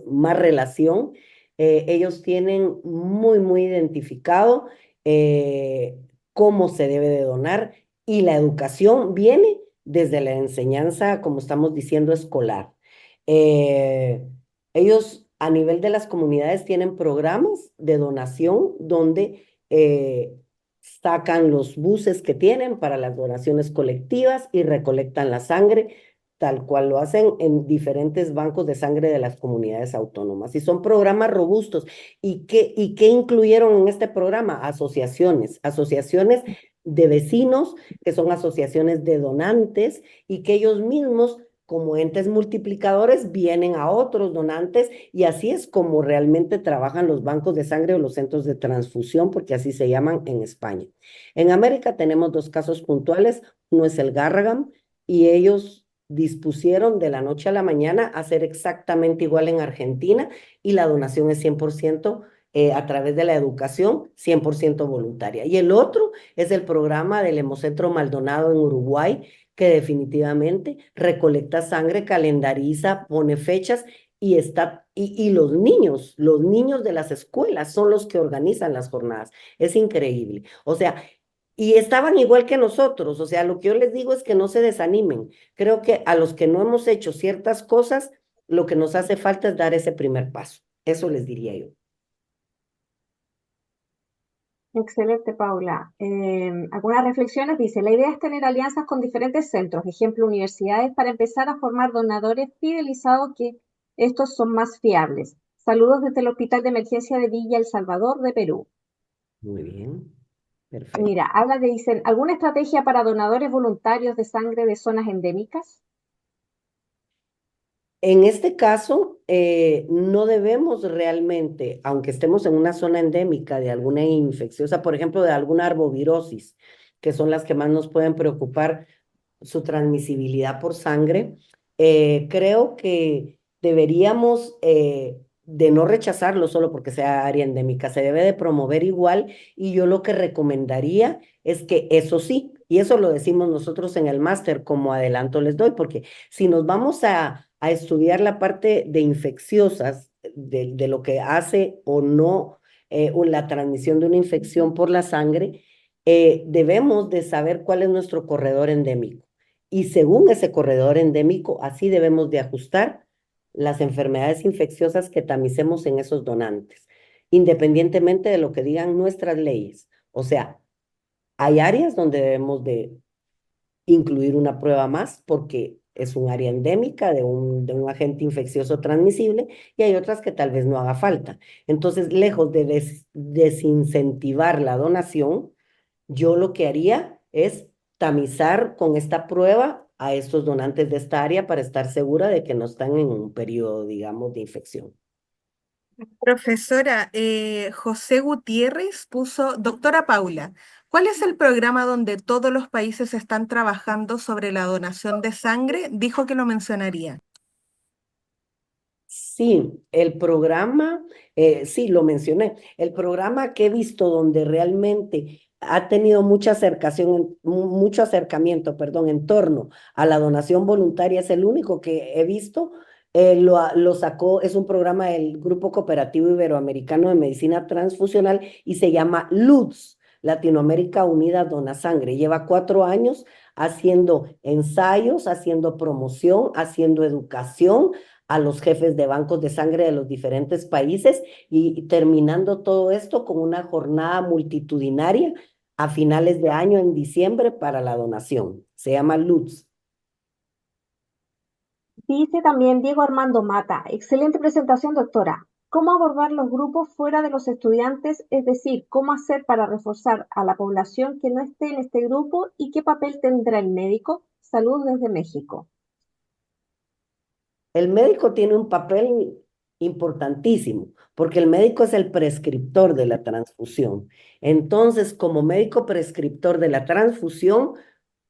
relación. Ellos tienen muy identificado eh, cómo se debe de donar y la educación viene desde la enseñanza, como estamos diciendo, escolar. Eh, Ellos a nivel de las comunidades tienen programas de donación donde sacan los buses que tienen para las donaciones colectivas y recolectan la sangre, tal cual lo hacen en diferentes bancos de sangre de las comunidades autónomas. Y son programas robustos. ¿Y qué incluyeron en este programa? Asociaciones de vecinos, que son asociaciones de donantes y que ellos mismos como entes multiplicadores vienen a otros donantes y así es como realmente trabajan los bancos de sangre o los centros de transfusión, porque así se llaman en España. En América tenemos dos casos puntuales, uno es el Garragam y ellos dispusieron de la noche a la mañana hacer exactamente igual en Argentina y la donación es 100% a través de la educación, 100% voluntaria. Y el otro es el programa del Hemocentro Maldonado en Uruguay, que definitivamente recolecta sangre, calendariza, pone fechas y los niños de las escuelas son los que organizan las jornadas. Es increíble. O sea, y estaban igual que nosotros. O sea, lo que yo les digo es que no se desanimen. Creo que a los que no hemos hecho ciertas cosas, lo que nos hace falta es dar ese primer paso. Eso les diría yo. Excelente, Paula. Algunas reflexiones dice, la idea es tener alianzas con diferentes centros, ejemplo, universidades, para empezar a formar donadores fidelizados que estos son más fiables. Saludos desde el Hospital de Emergencia de Villa El Salvador de Perú. Muy bien, perfecto. Mira, habla de, dicen, ¿alguna estrategia para donadores voluntarios de sangre de zonas endémicas? En este caso, no debemos realmente, aunque estemos en una zona endémica de alguna infecciosa, por ejemplo, de alguna arbovirosis, que son las que más nos pueden preocupar, su transmisibilidad por sangre, creo que deberíamos de no rechazarlo solo porque sea área endémica, se debe de promover igual y yo lo que recomendaría es que eso sí, y eso lo decimos nosotros en el máster, como adelanto les doy, porque si nos vamos a estudiar la parte de infecciosas, de lo que hace o no o la transmisión de una infección por la sangre, debemos de saber cuál es nuestro corredor endémico. Y según ese corredor endémico, así debemos de ajustar las enfermedades infecciosas que tamicemos en esos donantes, independientemente de lo que digan nuestras leyes. O sea, hay áreas donde debemos de incluir una prueba más porque es un área endémica de un agente infeccioso transmisible y hay otras que tal vez no haga falta. Entonces, lejos de desincentivar la donación, yo lo que haría es tamizar con esta prueba a estos donantes de esta área para estar segura de que no están en un periodo, digamos, de infección. Profesora, José Gutiérrez puso, doctora Paula, ¿cuál es el programa donde todos los países están trabajando sobre la donación de sangre? Dijo que lo mencionaría. Sí, el programa, sí, lo mencioné, el programa que he visto donde realmente ha tenido mucha acercación, mucho acercamiento, perdón, en torno a la donación voluntaria, es el único que he visto, lo sacó, es un programa del Grupo Cooperativo Iberoamericano de Medicina Transfusional y se llama LUDS, Latinoamérica Unida Dona Sangre. Lleva 4 años haciendo ensayos, haciendo promoción, haciendo educación a los jefes de bancos de sangre de los diferentes países y terminando todo esto con una jornada multitudinaria a finales de año en diciembre para la donación. Se llama LUTS. Dice también Diego Armando Mata, excelente presentación, doctora. ¿Cómo abordar los grupos fuera de los estudiantes? Es decir, ¿cómo hacer para reforzar a la población que no esté en este grupo y qué papel tendrá el médico? Salud desde México. El médico tiene un papel importantísimo porque el médico es el prescriptor de la transfusión. Entonces, como médico prescriptor de la transfusión,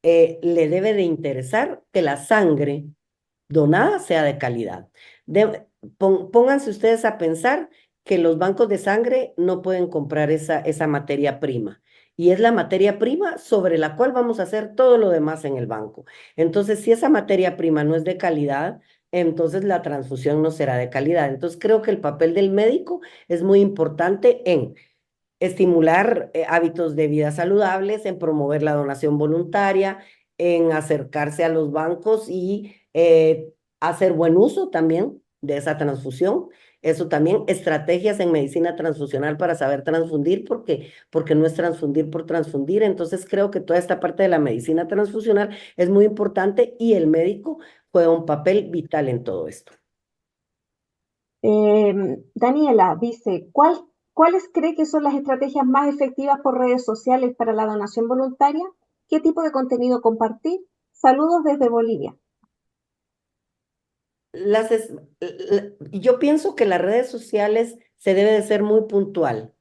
le debe de interesar que la sangre donada sea de calidad. Pónganse ustedes a pensar que los bancos de sangre no pueden comprar esa materia prima. Y es la materia prima sobre la cual vamos a hacer todo lo demás en el banco. Entonces, si esa materia prima no es de calidad, entonces la transfusión no será de calidad. Entonces creo que el papel del médico es muy importante en estimular hábitos de vida saludables, en promover la donación voluntaria, en acercarse a los bancos y hacer buen uso también de esa transfusión. Eso también, estrategias en medicina transfusional para saber transfundir, porque no es transfundir por transfundir. Entonces creo que toda esta parte de la medicina transfusional es muy importante y el médico juega un papel vital en todo esto. Daniela dice, ¿cuáles cree que son las estrategias más efectivas por redes sociales para la donación voluntaria? ¿Qué tipo de contenido compartir? Saludos desde Bolivia. Las es- yo pienso que las redes sociales se debe de ser muy puntual,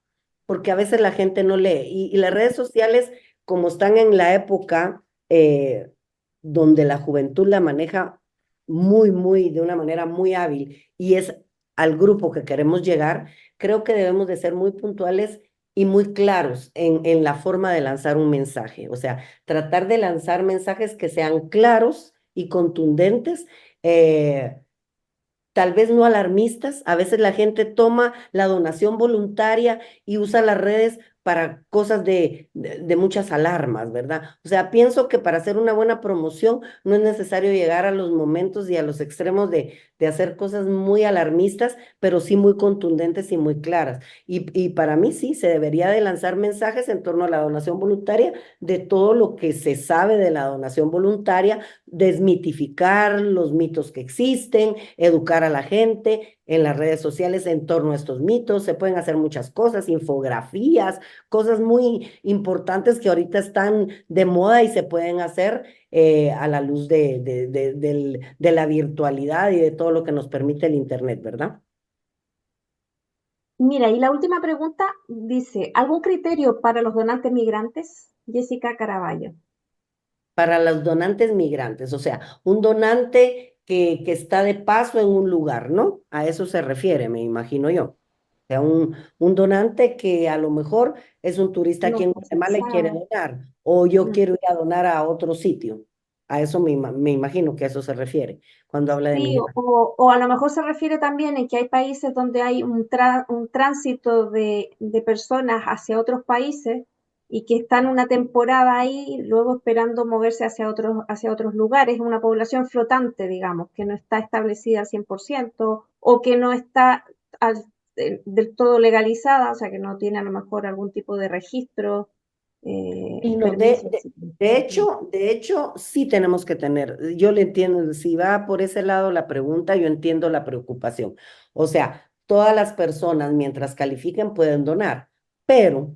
porque a veces la gente no lee. Y las redes sociales, como están en la época donde la juventud la maneja de una manera muy hábil y es al grupo que queremos llegar, creo que debemos de ser muy puntuales y muy claros en la forma de lanzar un mensaje. O sea, tratar de lanzar mensajes que sean claros y contundentes. Tal vez no alarmistas. A veces la gente toma la donación voluntaria y usa las redes para cosas de muchas alarmas, ¿verdad? O sea, pienso que para hacer una buena promoción no es necesario llegar a los momentos y a los extremos de hacer cosas muy alarmistas, pero sí muy contundentes y muy claras. Y para mí sí, se debería de lanzar mensajes en torno a la donación voluntaria, de todo lo que se sabe de la donación voluntaria, desmitificar los mitos que existen, educar a la gente en las redes sociales en torno a estos mitos. Se pueden hacer muchas cosas, infografías, cosas muy importantes que ahorita están de moda y se pueden hacer a la luz de la virtualidad y de todo lo que nos permite el Internet, ¿verdad? Mira, y la última pregunta dice, ¿algún criterio para los donantes migrantes? Jessica Caraballo. Para los donantes migrantes, o sea, un donante que está de paso en un lugar, ¿no? A eso se refiere, me imagino yo. O sea, un donante que a lo mejor es un turista No aquí en está Guatemala y quiere censado. donar, o yo Mm. quiero ir a donar a otro sitio. A eso me imagino que a eso se refiere cuando habla de Sí, migrantes. o a lo mejor se refiere también en que hay países donde hay un tránsito de personas hacia otros países y que están una temporada ahí, luego esperando moverse hacia otros lugares, una población flotante, digamos, que no está establecida al 100% o que no está del todo legalizada, o sea, que no tiene a lo mejor algún tipo de registro, Y no, permiso, etcétera. de hecho, sí tenemos que tener, yo le entiendo, si va por ese lado la pregunta, yo entiendo la preocupación. O sea, todas las personas mientras califiquen pueden donar, pero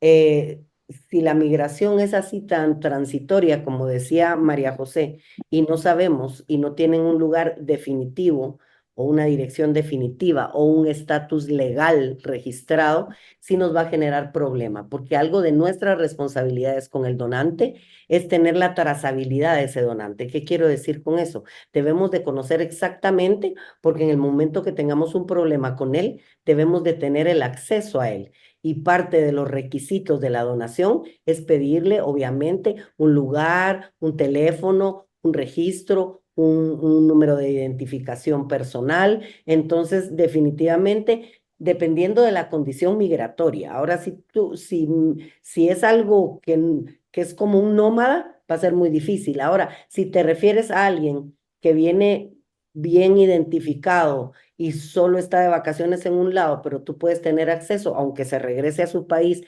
eh, si la migración es así tan transitoria como decía María José, y no sabemos y no tienen un lugar definitivo o una dirección definitiva o un estatus legal registrado, sí nos va a generar problema, porque algo de nuestras responsabilidades con el donante es tener la trazabilidad de ese donante. ¿Qué quiero decir con eso? Debemos de conocer exactamente, porque en el momento que tengamos un problema con él, debemos de tener el acceso a él. Y parte de los requisitos de la donación es pedirle, obviamente, un lugar, un teléfono, un registro, un número de identificación personal. Entonces, definitivamente, dependiendo de la condición migratoria. Ahora, si es algo que es como un nómada, va a ser muy difícil. Ahora, si te refieres a alguien que viene bien identificado y solo está de vacaciones en un lado, pero tú puedes tener acceso, aunque se regrese a su país,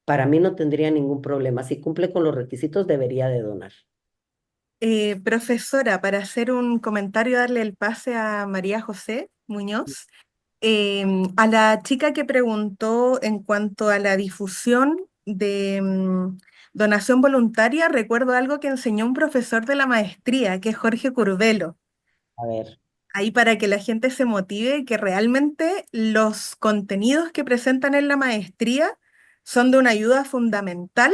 para mí no tendría ningún problema. Si cumple con los requisitos, debería de donar. Profesora, para hacer un comentario, darle el pase a María José Muñoz. A la chica que preguntó en cuanto a la difusión de donación voluntaria, recuerdo algo que enseñó un profesor de la maestría, que es Jorge Curvelo, A ver, ahí para que la gente se motive y que realmente los contenidos que presentan en la maestría son de una ayuda fundamental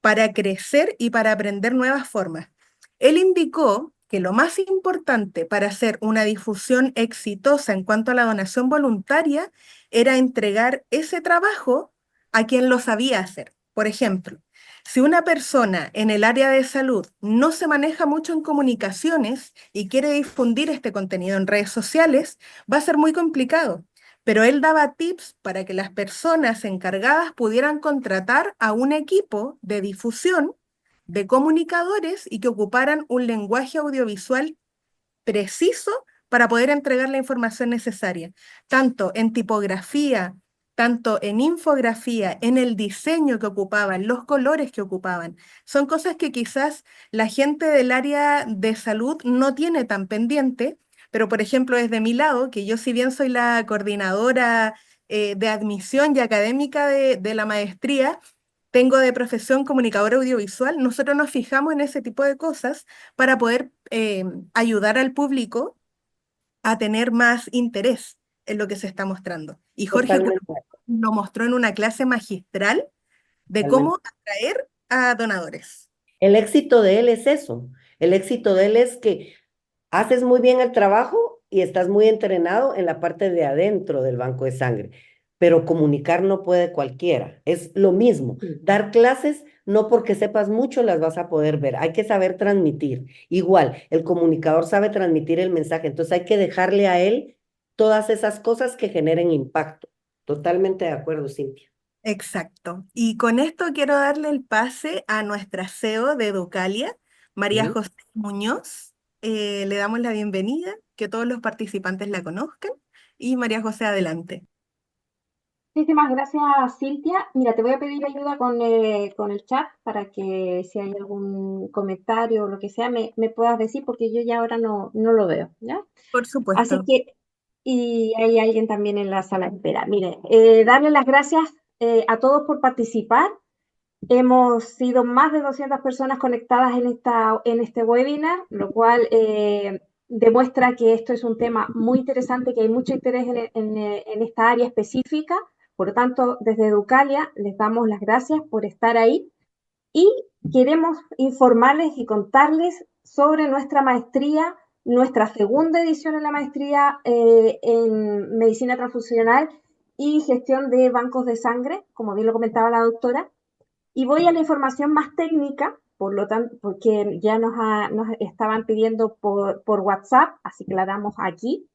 para crecer y para aprender nuevas formas. Él indicó que lo más importante para hacer una difusión exitosa en cuanto a la donación voluntaria era entregar ese trabajo a quien lo sabía hacer. Por ejemplo, Si una persona en el área de salud no se maneja mucho en comunicaciones y quiere difundir este contenido en redes sociales, va a ser muy complicado. Pero él daba tips para que las personas encargadas pudieran contratar a un equipo de difusión de comunicadores y que ocuparan un lenguaje audiovisual preciso para poder entregar la información necesaria, tanto en tipografía, tanto en infografía, en el diseño que ocupaban, los colores que ocupaban. Son cosas que quizás la gente del área de salud no tiene tan pendiente, pero por ejemplo desde mi lado, que yo si bien soy la coordinadora de admisión y académica de la maestría, tengo de profesión comunicadora audiovisual, nosotros nos fijamos en ese tipo de cosas para poder ayudar al público a tener más interés en lo que se está mostrando. Y Jorge Totalmente, lo mostró en una clase magistral de totalmente. cómo atraer a donadores. El éxito de él es eso. El éxito de él es que haces muy bien el trabajo y estás muy entrenado en la parte de adentro del banco de sangre, pero comunicar no puede cualquiera. Es lo mismo. Sí. Dar clases, no porque sepas mucho las vas a poder ver, hay que saber transmitir. Igual, el comunicador sabe transmitir el mensaje, entonces hay que dejarle a él todas esas cosas que generen impacto. Totalmente de acuerdo, Cintia. Exacto. Y con esto quiero darle el pase a nuestra CEO de Educalia, María Ujú. José Muñoz. Le damos la bienvenida, que todos los participantes la conozcan. Y María José, adelante. Muchísimas gracias, Cintia. Mira, te voy a pedir ayuda con el chat para que si hay algún comentario o lo que sea me puedas decir porque yo ya ahora no lo veo, ¿ya? Por Así supuesto. que, y hay alguien también en la sala de espera. Mire, darle las gracias a todos por participar. Hemos sido más de 200 personas conectadas en este webinar, lo cual demuestra que esto es un tema muy interesante, que hay mucho interés en esta área específica. Por lo tanto, desde Educalia les damos las gracias por estar ahí y queremos informarles y contarles sobre nuestra maestría, nuestra segunda edición en la maestría en medicina transfusional y gestión de bancos de sangre, como bien lo comentaba la doctora. Y voy a la información más técnica, por lo tanto, porque ya nos estaban pidiendo por WhatsApp, así que la damos aquí.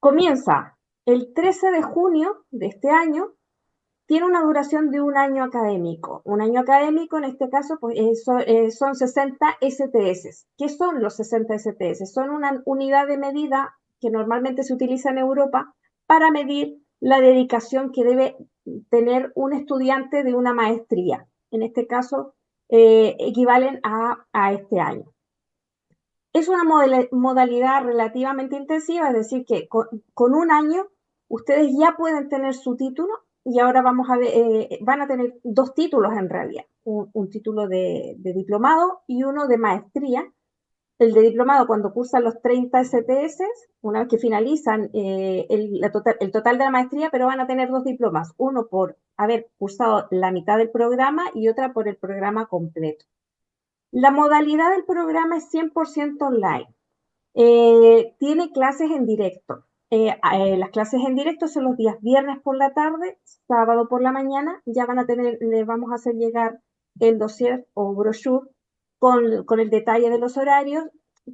Comienza el 13 de junio de este año, tiene una duración de un año académico. Un año académico, en este caso, pues, son 60 STS. ¿Qué son los 60 STS? Son una unidad de medida que normalmente se utiliza en Europa para medir la dedicación que debe tener un estudiante de una maestría. En este caso, equivalen a este año. Es una modalidad relativamente intensiva, es decir, que con un año ustedes ya pueden tener su título y ahora vamos a ver, van a tener dos títulos en realidad, un título de diplomado y uno de maestría. El de diplomado cuando cursan los 30 STS, una vez que finalizan el total de la maestría, pero van a tener dos diplomas, uno por haber cursado la mitad del programa y otra por el programa completo. La modalidad del programa es 100% online. Tiene clases en directo. Las clases en directo son los días viernes por la tarde, sábado por la mañana. Ya van a tener, les vamos a hacer llegar el dossier o brochure con el detalle de los horarios.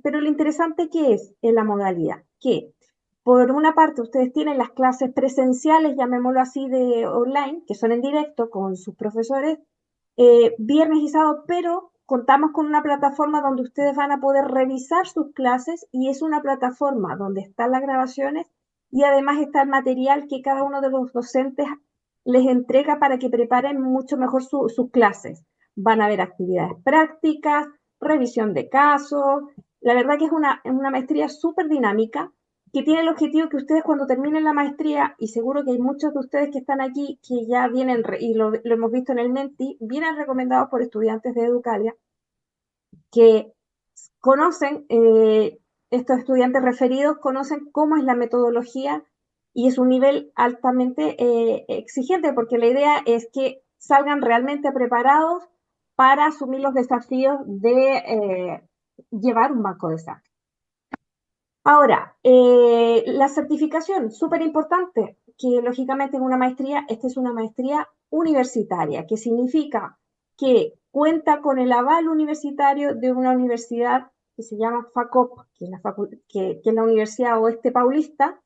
Pero lo interesante que es en la modalidad, que por una parte ustedes tienen las clases presenciales, llamémoslo así, de online, que son en directo con sus profesores, viernes y sábado, pero contamos con una plataforma donde ustedes van a poder revisar sus clases y es una plataforma donde están las grabaciones y además está el material que cada uno de los docentes les entrega para que preparen mucho mejor sus clases. Van a haber actividades prácticas, revisión de casos. La verdad que es una maestría súper dinámica que tiene el objetivo que ustedes cuando terminen la maestría, y seguro que hay muchos de ustedes que están aquí que ya vienen, y lo hemos visto en el Menti, vienen recomendados por estudiantes de Educalia, que conocen, estos estudiantes referidos conocen cómo es la metodología y es un nivel altamente exigente, porque la idea es que salgan realmente preparados para asumir los desafíos de llevar un banco de sangre. Ahora, la certificación, súper importante, que lógicamente en una maestría, esta es una maestría universitaria, que significa que cuenta con el aval universitario de una universidad que se llama FACOP, que es la Universidad Oeste Paulista,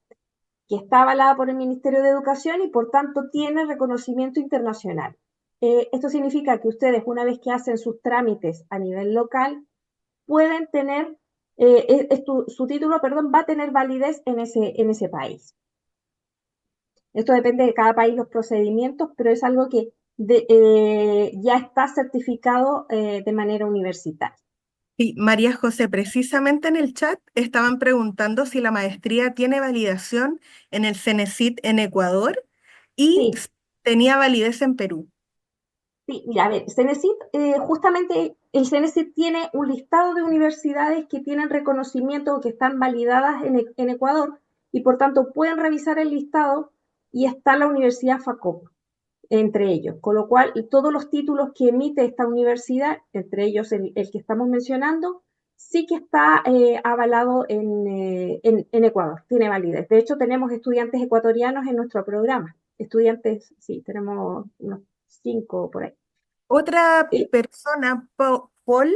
que está avalada por el Ministerio de Educación y por tanto tiene reconocimiento internacional. Esto significa que ustedes, una vez que hacen sus trámites a nivel local, pueden tener, su título, perdón, va a tener validez en ese país. Esto depende de cada país los procedimientos, pero es algo que ya está certificado de manera universitaria. Y María José, precisamente en el chat estaban preguntando si la maestría tiene validación en el CENESID en Ecuador y Sí, tenía validez en Perú. sí, mira, a ver, CENESID, justamente el CENESID tiene un listado de universidades que tienen reconocimiento o que están validadas en Ecuador y por tanto pueden revisar el listado y está la Universidad FACOP entre ellos, con lo cual todos los títulos que emite esta universidad, entre ellos el que estamos mencionando, sí que está avalado en Ecuador, tiene validez. De hecho, tenemos estudiantes ecuatorianos en nuestro programa, estudiantes, sí, tenemos unos 5 por ahí. Otra Eh, persona, Paul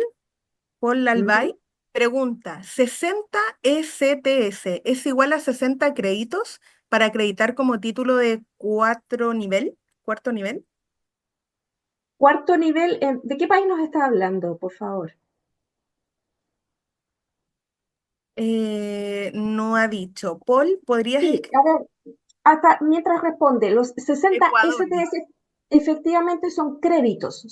Ujú. Lalbay, pregunta, ¿60 ECTS es igual a 60 créditos para acreditar como título de cuarto nivel? Cuarto nivel, ¿de qué país nos está hablando, por favor? No ha dicho. Paul, ¿podrías Sí, escribir a ver, hasta mientras responde, los 60 Ecuador? STS efectivamente son créditos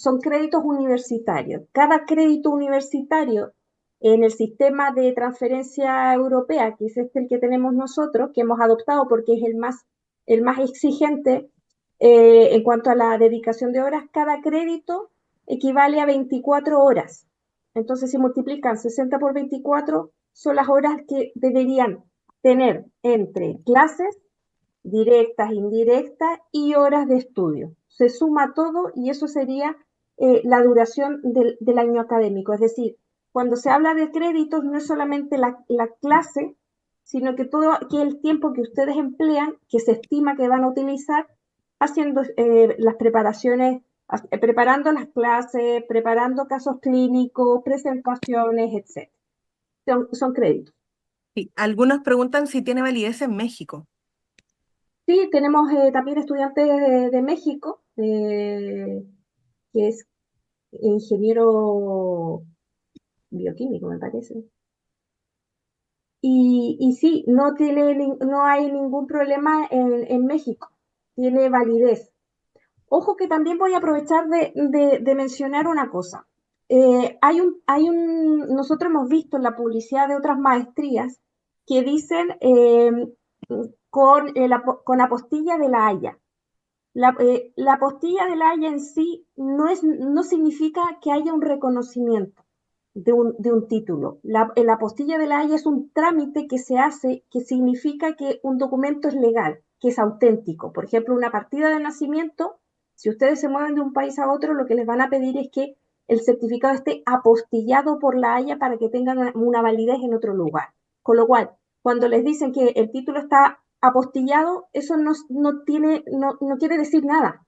universitarios. Cada crédito universitario en el sistema de transferencia europea, que es este el que tenemos nosotros, que hemos adoptado porque es el más exigente en cuanto a la dedicación de horas, cada crédito equivale a 24 horas. Entonces, si multiplican 60 por 24, son las horas que deberían tener entre clases directas, indirectas y horas de estudio. Se suma todo y eso sería la duración del año académico. Es decir, cuando se habla de créditos no es solamente la clase, sino que todo el tiempo que ustedes emplean, que se estima que van a utilizar haciendo las preparaciones, preparando las clases, preparando casos clínicos, presentaciones, etc. Son créditos. Sí, algunos preguntan si tiene validez en México. Sí, tenemos también estudiantes de México, que es ingeniero bioquímico, me parece. Y sí, no hay ningún problema en México, tiene validez. Ojo que también voy a aprovechar de mencionar una cosa. Nosotros hemos visto en la publicidad de otras maestrías que dicen con apostilla de la Haya. La apostilla de la Haya en sí no significa que haya un reconocimiento de un título. La apostilla de la Haya es un trámite que se hace que significa que un documento es legal, que es auténtico. Por ejemplo, una partida de nacimiento, si ustedes se mueven de un país a otro, lo que les van a pedir es que el certificado esté apostillado por la Haya para que tengan una validez en otro lugar. Con lo cual, cuando les dicen que el título está apostillado, eso no quiere decir nada.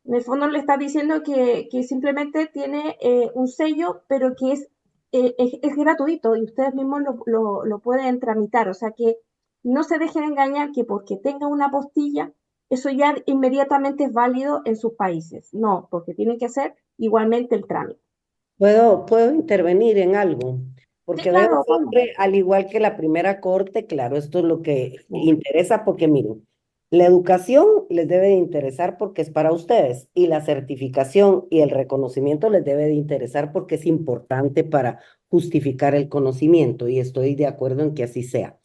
En el fondo le está diciendo que simplemente tiene un sello, pero que es gratuito y ustedes mismos lo pueden tramitar. O sea que no se dejen engañar que porque tenga una apostilla, eso ya inmediatamente es válido en sus países. No, porque tienen que hacer igualmente el trámite. ¿Puedo intervenir en algo? Sí, Porque veo claro, Pablo. siempre, al igual que la primera corte, claro, esto es lo que interesa porque miren, la educación les debe de interesar porque es para ustedes y la certificación y el reconocimiento les debe de interesar porque es importante para justificar el conocimiento y estoy de acuerdo en que así sea.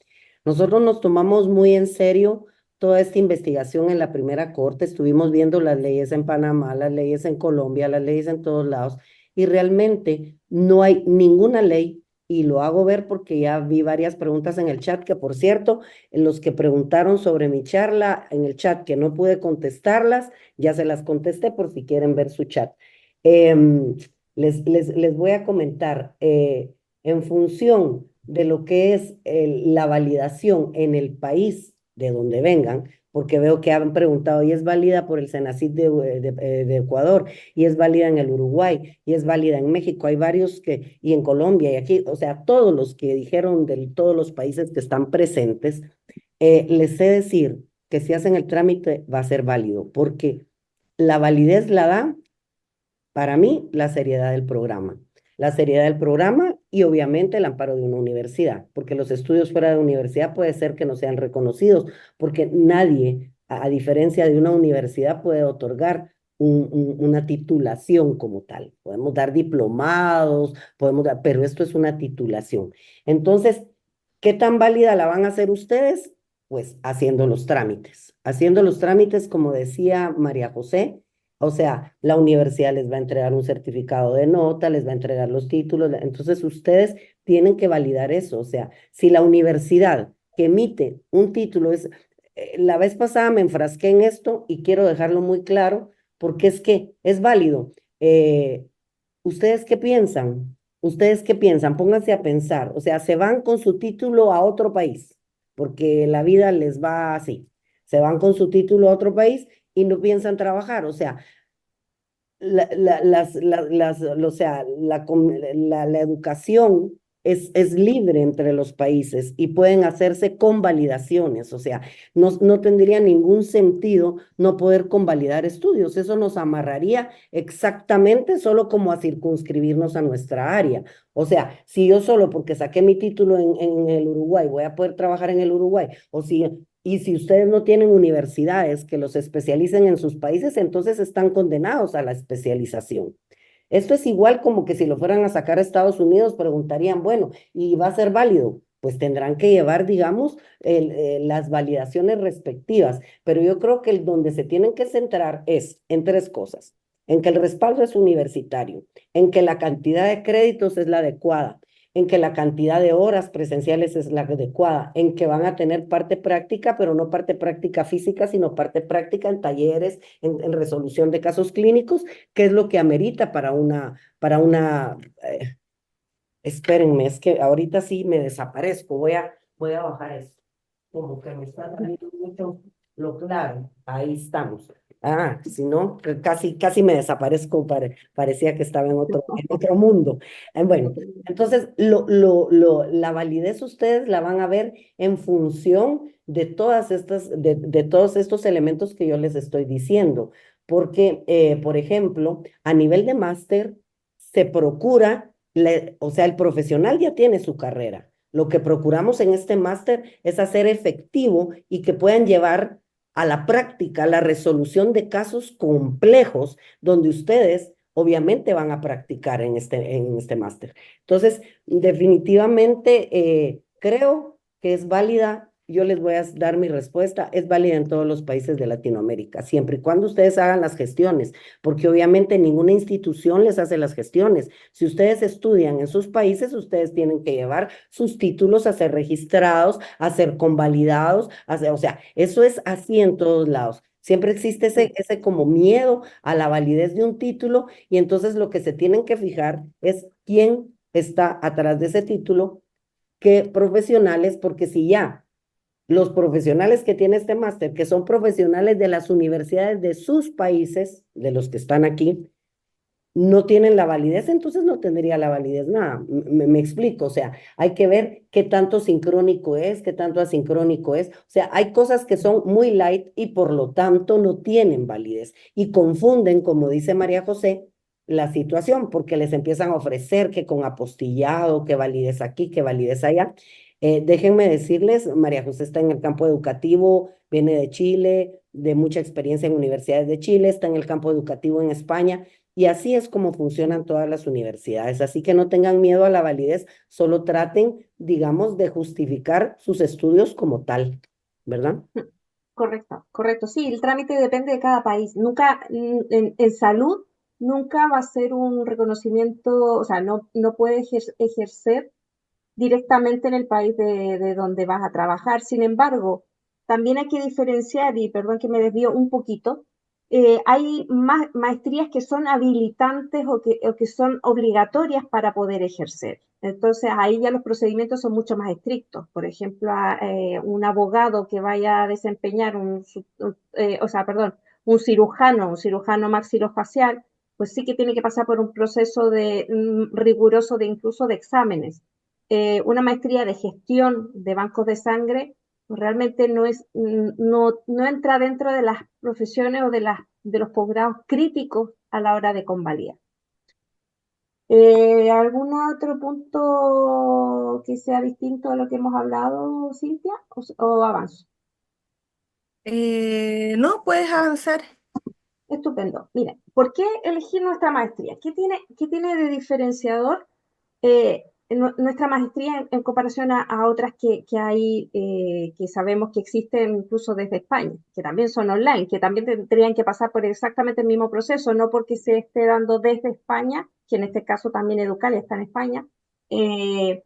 Nosotros nos tomamos muy en serio toda esta investigación en la primera corte, estuvimos viendo las leyes en Panamá, las leyes en Colombia, las leyes en todos lados y realmente no hay ninguna ley, y lo hago ver porque ya vi varias preguntas en el chat, que por cierto, los que preguntaron sobre mi charla en el chat que no pude contestarlas, ya se las contesté por si quieren ver su chat. Em, les voy a comentar, en función de lo que es la validación en el país de donde vengan, porque veo que han preguntado y es válida por el Senacid de Ecuador, y es válida en el Uruguay, y es válida en México. Hay varios que, y en Colombia, y aquí, o sea, todos los que dijeron de todos los países que están presentes, les sé decir que si hacen el trámite va a ser válido, porque la validez la da, para mí, la seriedad del programa. La seriedad del programa y obviamente el amparo de una universidad, porque los estudios fuera de universidad puede ser que no sean reconocidos, porque nadie, a diferencia de una universidad, puede otorgar una titulación como tal. Podemos dar diplomados, podemos dar, pero esto es una titulación. Entonces, ¿qué tan válida la van a hacer ustedes? Pues haciendo los trámites. Haciendo los trámites, como decía María José, o sea, la universidad les va a entregar un certificado de nota, les va a entregar los títulos, entonces ustedes tienen que validar eso. O sea, si la universidad que emite un título es, la vez pasada me enfrasqué en esto y quiero dejarlo muy claro, porque es que es válido. ¿Ustedes qué piensan? ¿Ustedes qué piensan? Pónganse a pensar. O sea, se van con su título a otro país, porque la vida les va así. Se van con su título a otro país y no piensan trabajar. O sea, o sea, la educación es libre entre los países y pueden hacerse convalidaciones, o sea, no tendría ningún sentido no poder convalidar estudios, eso nos amarraría exactamente solo como a circunscribirnos a nuestra área. O sea, si yo solo porque saqué mi título en el Uruguay voy a poder trabajar en el Uruguay, o si y si ustedes no tienen universidades que los especialicen en sus países, entonces están condenados a la especialización. Esto es igual como que si lo fueran a sacar a Estados Unidos, preguntarían, bueno, ¿y va a ser válido? Pues tendrán que llevar, digamos, las validaciones respectivas. Pero yo creo que donde se tienen que centrar es en tres cosas. En que el respaldo es universitario, en que la cantidad de créditos es la adecuada, en que la cantidad de horas presenciales es la adecuada, en que van a tener parte práctica, pero no parte práctica física, sino parte práctica en talleres, en resolución de casos clínicos, que es lo que amerita espérenme, es que ahorita sí me desaparezco, voy a bajar esto, como que me está saliendo mucho lo claro, ahí estamos. Ah, si no, casi me desaparezco, parecía que estaba en otro mundo. Bueno, entonces la validez ustedes la van a ver en función de de todos estos elementos que yo les estoy diciendo, porque, por ejemplo, a nivel de máster se procura, o sea, el profesional ya tiene su carrera. Lo que procuramos en este máster es hacer efectivo y que puedan llevar a la práctica la resolución de casos complejos donde ustedes obviamente van a practicar en este máster. Entonces, definitivamente creo que es válida. Yo les voy a dar mi respuesta, es válida en todos los países de Latinoamérica, siempre y cuando ustedes hagan las gestiones, porque obviamente ninguna institución les hace las gestiones. Si ustedes estudian en sus países, ustedes tienen que llevar sus títulos a ser registrados, a ser convalidados, o sea, eso es así en todos lados. Siempre existe ese como miedo a la validez de un título y entonces lo que se tienen que fijar es quién está atrás de ese título, qué profesionales, porque si ya los profesionales que tiene este máster, que son profesionales de las universidades de sus países, de los que están aquí, no tienen la validez, entonces no tendría la validez nada. Me explico, o sea, hay que ver qué tanto sincrónico es, qué tanto asincrónico es. O sea, hay cosas que son muy light y por lo tanto no tienen validez y confunden, como dice María José, la situación porque les empiezan a ofrecer que con apostillado, que validez aquí, que validez allá. Déjenme decirles, María José está en el campo educativo, viene de Chile, de mucha experiencia en universidades de Chile, está en el campo educativo en España. Y así es como funcionan todas las universidades. Así que no tengan miedo a la validez, solo traten, digamos, de justificar sus estudios como tal, ¿verdad? Correcto, correcto. Sí, el trámite depende de cada país. Nunca, en salud, nunca va a ser un reconocimiento, o sea, no puede ejercer directamente en el país de donde vas a trabajar. Sin embargo, también hay que diferenciar, y perdón que me desvío un poquito, hay maestrías que son habilitantes o que son obligatorias para poder ejercer. Entonces, ahí ya los procedimientos son mucho más estrictos. Por ejemplo, un abogado que vaya a desempeñar un cirujano maxilofacial, pues sí que tiene que pasar por un proceso riguroso de incluso de exámenes. Una maestría de gestión de bancos de sangre pues realmente no entra dentro de las profesiones o de los posgrados críticos a la hora de convalidar. ¿Algún otro punto que sea distinto a lo que hemos hablado, Cintia? ¿O avanzo? No, puedes avanzar. Estupendo. Mira, ¿por qué elegir nuestra maestría? ¿Qué tiene de diferenciador nuestra maestría en comparación a otras que hay, que sabemos que existen incluso desde España, que también son online, que también tendrían que pasar por exactamente el mismo proceso, no porque se esté dando desde España, que en este caso también Educalia está en España, eh,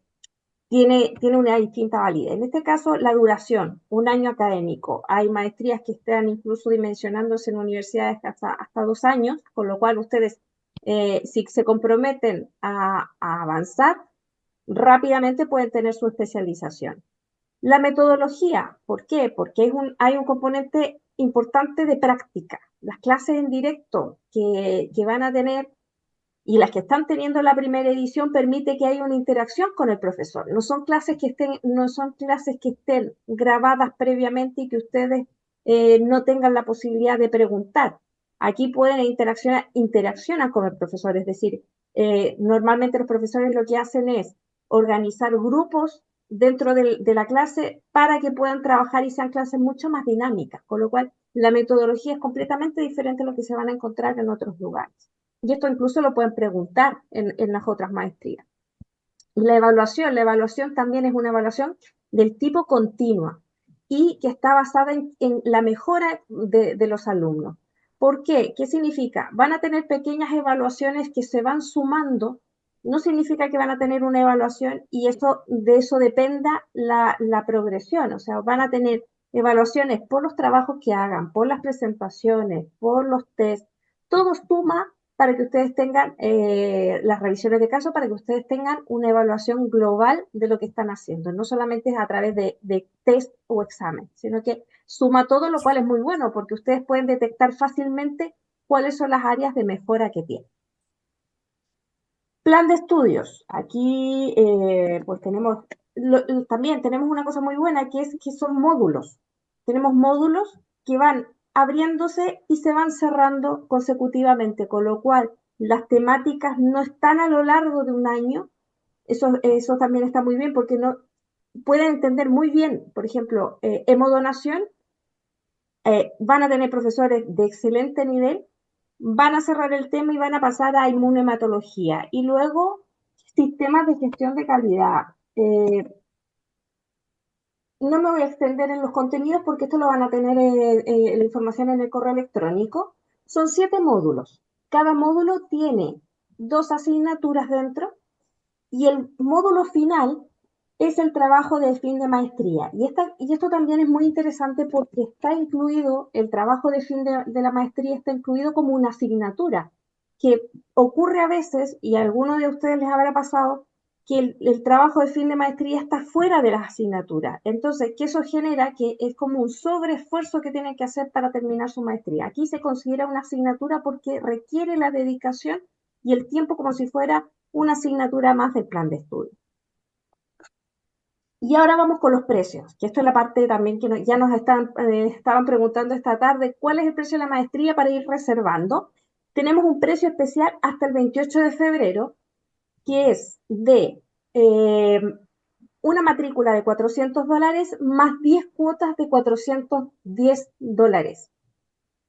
tiene una distinta validez. En este caso, la duración, un año académico. Hay maestrías que están incluso dimensionándose en universidades hasta 2 años, con lo cual ustedes, si se comprometen a avanzar, rápidamente pueden tener su especialización. La metodología, ¿por qué? Porque hay un componente importante de práctica. Las clases en directo que van a tener y las que están teniendo la primera edición permite que haya una interacción con el profesor. No son clases que estén grabadas previamente y que ustedes no tengan la posibilidad de preguntar. Aquí pueden interaccionar con el profesor, es decir, normalmente los profesores lo que hacen es organizar grupos dentro de la clase para que puedan trabajar y sean clases mucho más dinámicas, con lo cual la metodología es completamente diferente a lo que se van a encontrar en otros lugares. Y esto incluso lo pueden preguntar en las otras maestrías. La evaluación también es una evaluación del tipo continua y que está basada en la mejora de los alumnos. ¿Por qué? ¿Qué significa? Van a tener pequeñas evaluaciones que se van sumando. No significa que van a tener una evaluación y de eso dependa la progresión. O sea, van a tener evaluaciones por los trabajos que hagan, por las presentaciones, por los test. Todo suma para que ustedes tengan las revisiones de caso, para que ustedes tengan una evaluación global de lo que están haciendo. No solamente es a través de test o examen, sino que suma todo, lo cual es muy bueno, porque ustedes pueden detectar fácilmente cuáles son las áreas de mejora que tienen. Plan de estudios. Aquí pues también tenemos una cosa muy buena que es que son módulos. Tenemos módulos que van abriéndose y se van cerrando consecutivamente, con lo cual las temáticas no están a lo largo de un año. Eso también está muy bien porque no pueden entender muy bien, por ejemplo, hemodonación, van a tener profesores de excelente nivel, van a cerrar el tema y van a pasar a inmunohematología. Y luego, sistemas de gestión de calidad. No me voy a extender en los contenidos porque esto lo van a tener la información en el correo electrónico. Son 7 módulos. Cada módulo tiene 2 asignaturas dentro y el módulo final es el trabajo de fin de maestría. Y esto también es muy interesante porque está incluido, el trabajo de fin de la maestría está incluido como una asignatura, que ocurre a veces, y a alguno de ustedes les habrá pasado, que el trabajo de fin de maestría está fuera de las asignaturas. Entonces, que eso genera que es como un sobreesfuerzo que tienen que hacer para terminar su maestría. Aquí se considera una asignatura porque requiere la dedicación y el tiempo como si fuera una asignatura más del plan de estudio. Y ahora vamos con los precios, que esto es la parte también que ya nos estaban preguntando esta tarde, ¿cuál es el precio de la maestría para ir reservando? Tenemos un precio especial hasta el 28 de febrero, que es de una matrícula de $400 más 10 cuotas de $410.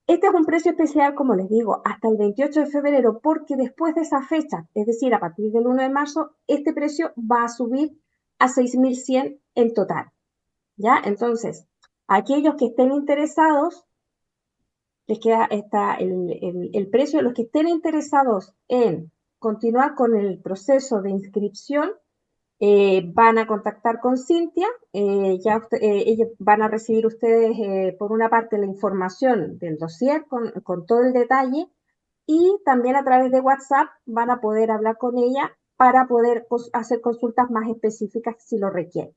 Este es un precio especial, como les digo, hasta el 28 de febrero, porque después de esa fecha, es decir, a partir del 1 de marzo, este precio va a subir a 6.100 en total. ¿Ya? Entonces, aquellos que estén interesados, les queda el precio. Los que estén interesados en continuar con el proceso de inscripción, van a contactar con Cintia, ellos van a recibir ustedes por una parte la información del dossier con todo el detalle y también a través de WhatsApp van a poder hablar con ella para poder hacer consultas más específicas si lo requieren.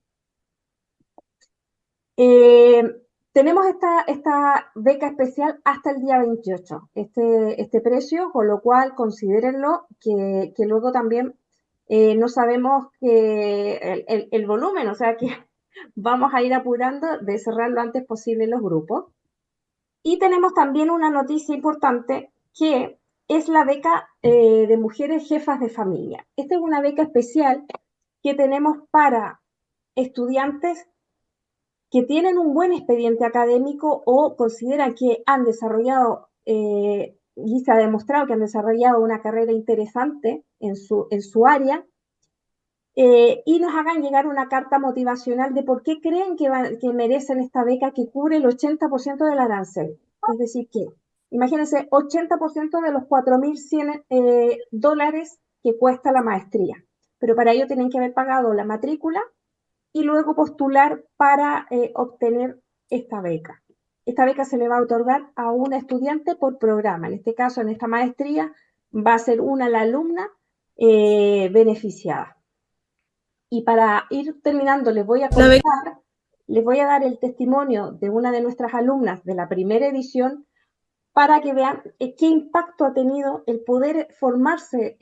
Eh, tenemos esta beca especial hasta el día 28, este precio, con lo cual considérenlo que luego también no sabemos que el volumen, o sea que vamos a ir apurando de cerrar lo antes posible los grupos. Y tenemos también una noticia importante que es la beca de mujeres jefas de familia. Esta es una beca especial que tenemos para estudiantes que tienen un buen expediente académico o consideran que han desarrollado y se ha demostrado que han desarrollado una carrera interesante en su área y nos hagan llegar una carta motivacional de por qué creen que merecen esta beca que cubre el 80% del arancel. Es decir, que imagínense, 80% de los 4.100 dólares que cuesta la maestría. Pero para ello tienen que haber pagado la matrícula y luego postular para obtener esta beca. Esta beca se le va a otorgar a un estudiante por programa. En este caso, en esta maestría, va a ser una la alumna beneficiada. Y para ir terminando, les voy a contar, les voy a dar el testimonio de una de nuestras alumnas de la primera edición para que vean qué impacto ha tenido el poder formarse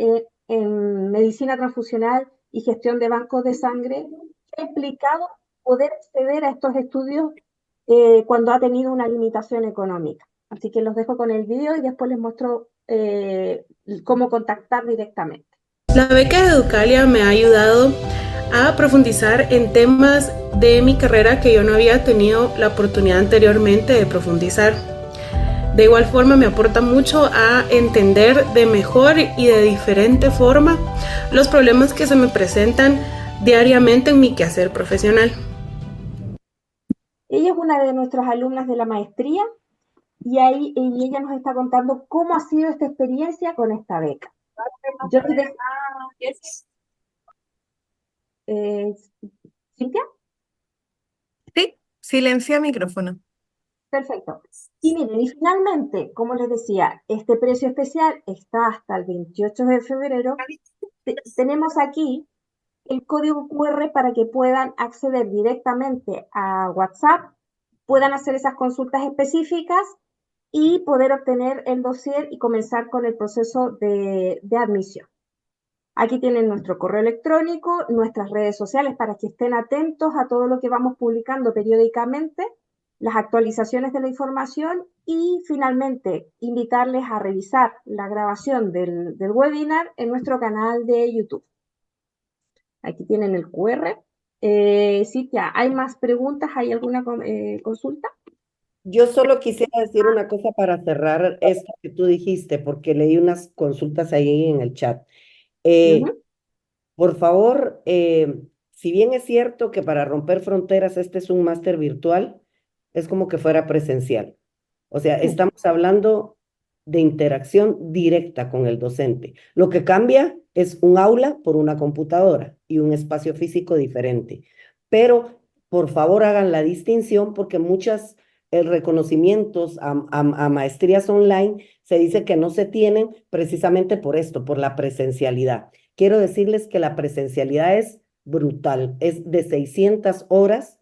en medicina transfusional y gestión de bancos de sangre, qué ha implicado poder acceder a estos estudios cuando ha tenido una limitación económica. Así que los dejo con el vídeo y después les muestro cómo contactar directamente. La beca de Educalia me ha ayudado a profundizar en temas de mi carrera que yo no había tenido la oportunidad anteriormente de profundizar. De igual forma me aporta mucho a entender de mejor y de diferente forma los problemas que se me presentan diariamente en mi quehacer profesional. Ella es una de nuestras alumnas de la maestría y ella nos está contando cómo ha sido esta experiencia con esta beca. Yo les dejo, ¿Cintia? Sí, silencia micrófono. Perfecto. Y miren, y finalmente, como les decía, este precio especial está hasta el 28 de febrero. Tenemos aquí el código QR para que puedan acceder directamente a WhatsApp, puedan hacer esas consultas específicas y poder obtener el dossier y comenzar con el proceso de admisión. Aquí tienen nuestro correo electrónico, nuestras redes sociales para que estén atentos a todo lo que vamos publicando periódicamente, las actualizaciones de la información y finalmente invitarles a revisar la grabación del webinar en nuestro canal de YouTube. Aquí tienen el QR. Cintia, ¿hay más preguntas? ¿Hay alguna consulta? Yo solo quisiera decir una cosa para cerrar esto que tú dijiste, porque leí unas consultas ahí en el chat. Eh, Ujú. por favor, si bien es cierto que para romper fronteras este es un máster virtual, es como que fuera presencial. O sea, Sí. estamos hablando de interacción directa con el docente. Lo que cambia es un aula por una computadora y un espacio físico diferente. Pero por favor hagan la distinción porque muchas reconocimientos a maestrías online se dice que no se tienen precisamente por esto, por la presencialidad. Quiero decirles que la presencialidad es brutal, es de 600 horas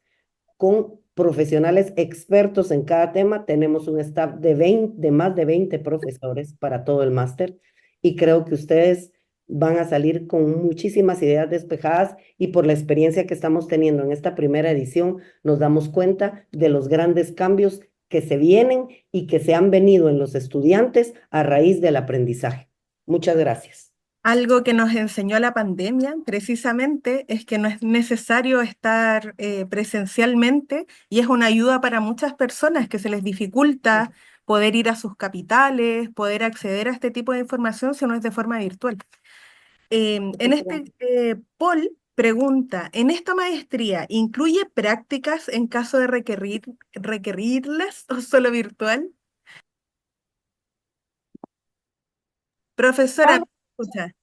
con profesionales expertos en cada tema. Tenemos un staff de más de 20 profesores para todo el máster y creo que ustedes van a salir con muchísimas ideas despejadas y por la experiencia que estamos teniendo en esta primera edición nos damos cuenta de los grandes cambios que se vienen y que se han venido en los estudiantes a raíz del aprendizaje. Muchas gracias. Algo que nos enseñó la pandemia precisamente es que no es necesario estar presencialmente y es una ayuda para muchas personas que se les dificulta poder ir a sus capitales, poder acceder a este tipo de información si no es de forma virtual. En este, Paul pregunta, ¿en esta maestría incluye prácticas en caso de requerirlas o solo virtual? Profesora, ¿me escucha?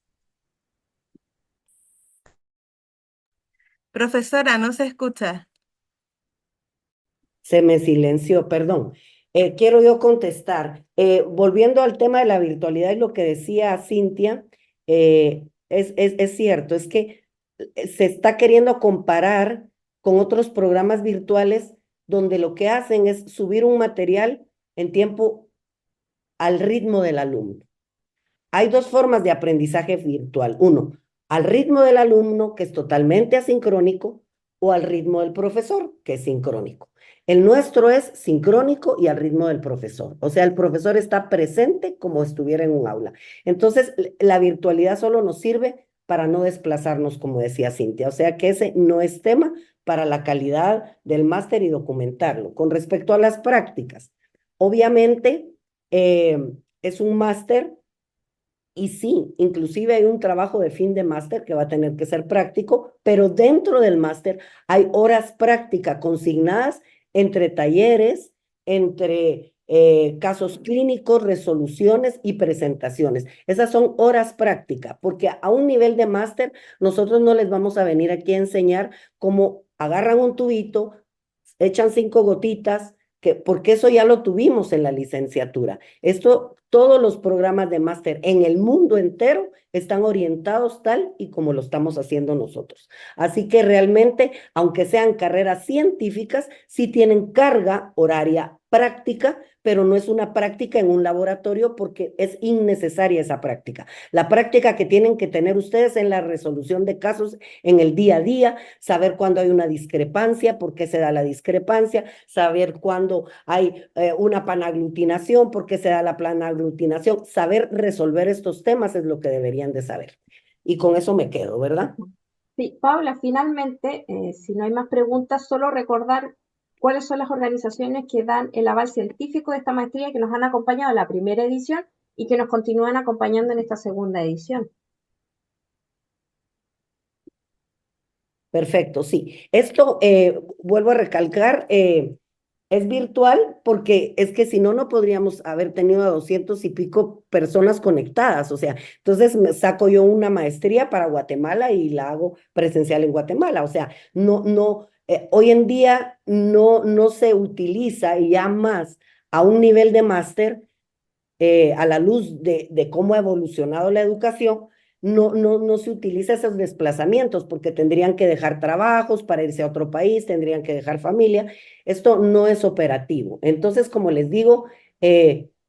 Profesora, no se escucha. Se me silenció, perdón. Quiero yo contestar. Volviendo al tema de la virtualidad y lo que decía Cintia, es cierto, es que se está queriendo comparar con otros programas virtuales donde lo que hacen es subir un material en tiempo al ritmo del alumno. Hay dos formas de aprendizaje virtual. Uno, al ritmo del alumno, que es totalmente asincrónico, o al ritmo del profesor, que es sincrónico. El nuestro es sincrónico y al ritmo del profesor. O sea, el profesor está presente como estuviera en un aula. Entonces, la virtualidad solo nos sirve para no desplazarnos, como decía Cintia. O sea, que ese no es tema para la calidad del máster y documentarlo. Con respecto a las prácticas, obviamente es un máster. Y sí, inclusive hay un trabajo de fin de máster que va a tener que ser práctico, pero dentro del máster hay horas prácticas consignadas entre talleres, entre casos clínicos, resoluciones y presentaciones. Esas son horas prácticas, porque a un nivel de máster nosotros no les vamos a venir aquí a enseñar cómo agarran un tubito, echan 5 gotitas, porque eso ya lo tuvimos en la licenciatura. Esto, todos los programas de máster en el mundo entero están orientados tal y como lo estamos haciendo nosotros. Así que realmente, aunque sean carreras científicas, sí tienen carga horaria práctica, pero no es una práctica en un laboratorio porque es innecesaria esa práctica. La práctica que tienen que tener ustedes en la resolución de casos en el día a día, saber cuándo hay una discrepancia, por qué se da la discrepancia, saber cuándo hay una panaglutinación, por qué se da la panaglutinación, saber resolver estos temas es lo que deberían de saber. Y con eso me quedo, ¿verdad? Sí, Paula, finalmente, si no hay más preguntas, solo recordar cuáles son las organizaciones que dan el aval científico de esta maestría que nos han acompañado en la primera edición y que nos continúan acompañando en esta segunda edición. Perfecto, sí. Esto, vuelvo a recalcar, es virtual porque es que si no, no podríamos haber tenido a 200 y pico personas conectadas. O sea, entonces me saco yo una maestría para Guatemala y la hago presencial en Guatemala. O sea, hoy en día no se utiliza y ya más a un nivel de máster a la luz de cómo ha evolucionado la educación, no se utiliza esos desplazamientos porque tendrían que dejar trabajos para irse a otro país, tendrían que dejar familia. Esto no es operativo. Entonces, como les digo,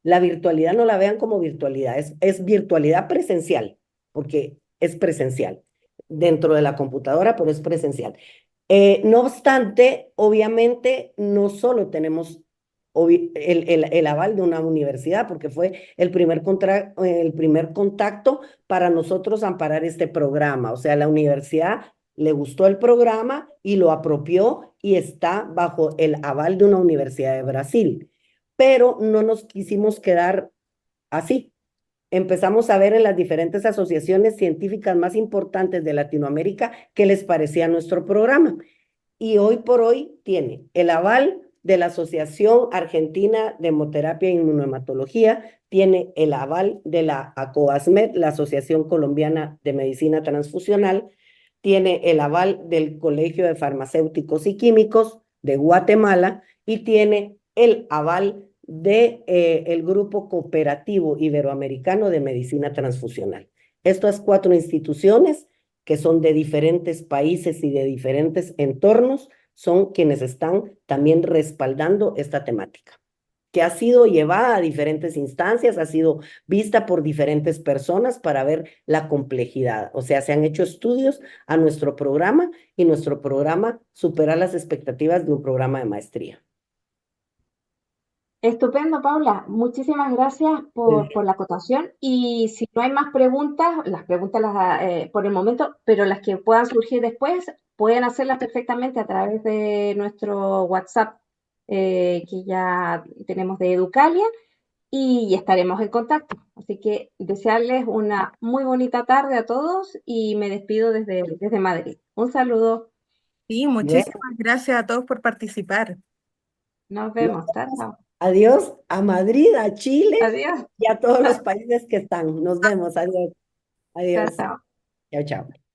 la virtualidad no la vean como virtualidad, es virtualidad presencial, porque es presencial dentro de la computadora, pero es presencial. No obstante, obviamente, no solo tenemos el aval de una universidad, porque fue el primer contacto para nosotros amparar este programa. O sea, la universidad le gustó el programa y lo apropió y está bajo el aval de una universidad de Brasil. Pero no nos quisimos quedar así. Empezamos a ver en las diferentes asociaciones científicas más importantes de Latinoamérica qué les parecía nuestro programa. Y hoy por hoy tiene el aval de la Asociación Argentina de Hemoterapia e Inmunohematología, tiene el aval de la ACOASMED, la Asociación Colombiana de Medicina Transfusional, tiene el aval del Colegio de Farmacéuticos y Químicos de Guatemala y tiene el aval de el Grupo Cooperativo Iberoamericano de Medicina Transfusional. Estas 4 instituciones que son de diferentes países y de diferentes entornos, son quienes están también respaldando esta temática, que ha sido llevada a diferentes instancias, ha sido vista por diferentes personas para ver la complejidad. O sea, se han hecho estudios a nuestro programa y nuestro programa supera las expectativas de un programa de maestría. Estupendo, Paula. Muchísimas gracias por la acotación. Y si no hay más preguntas, las preguntas por el momento, pero las que puedan surgir después, pueden hacerlas perfectamente a través de nuestro WhatsApp que ya tenemos de Educalia y estaremos en contacto. Así que desearles una muy bonita tarde a todos y me despido desde Madrid. Un saludo. Sí, muchísimas gracias a todos por participar. Nos vemos. Chao, chao. Adiós a Madrid, a Chile Adiós. y a todos los países que están. Nos vemos. Adiós. Chao, Adiós. chao. Chao, chao.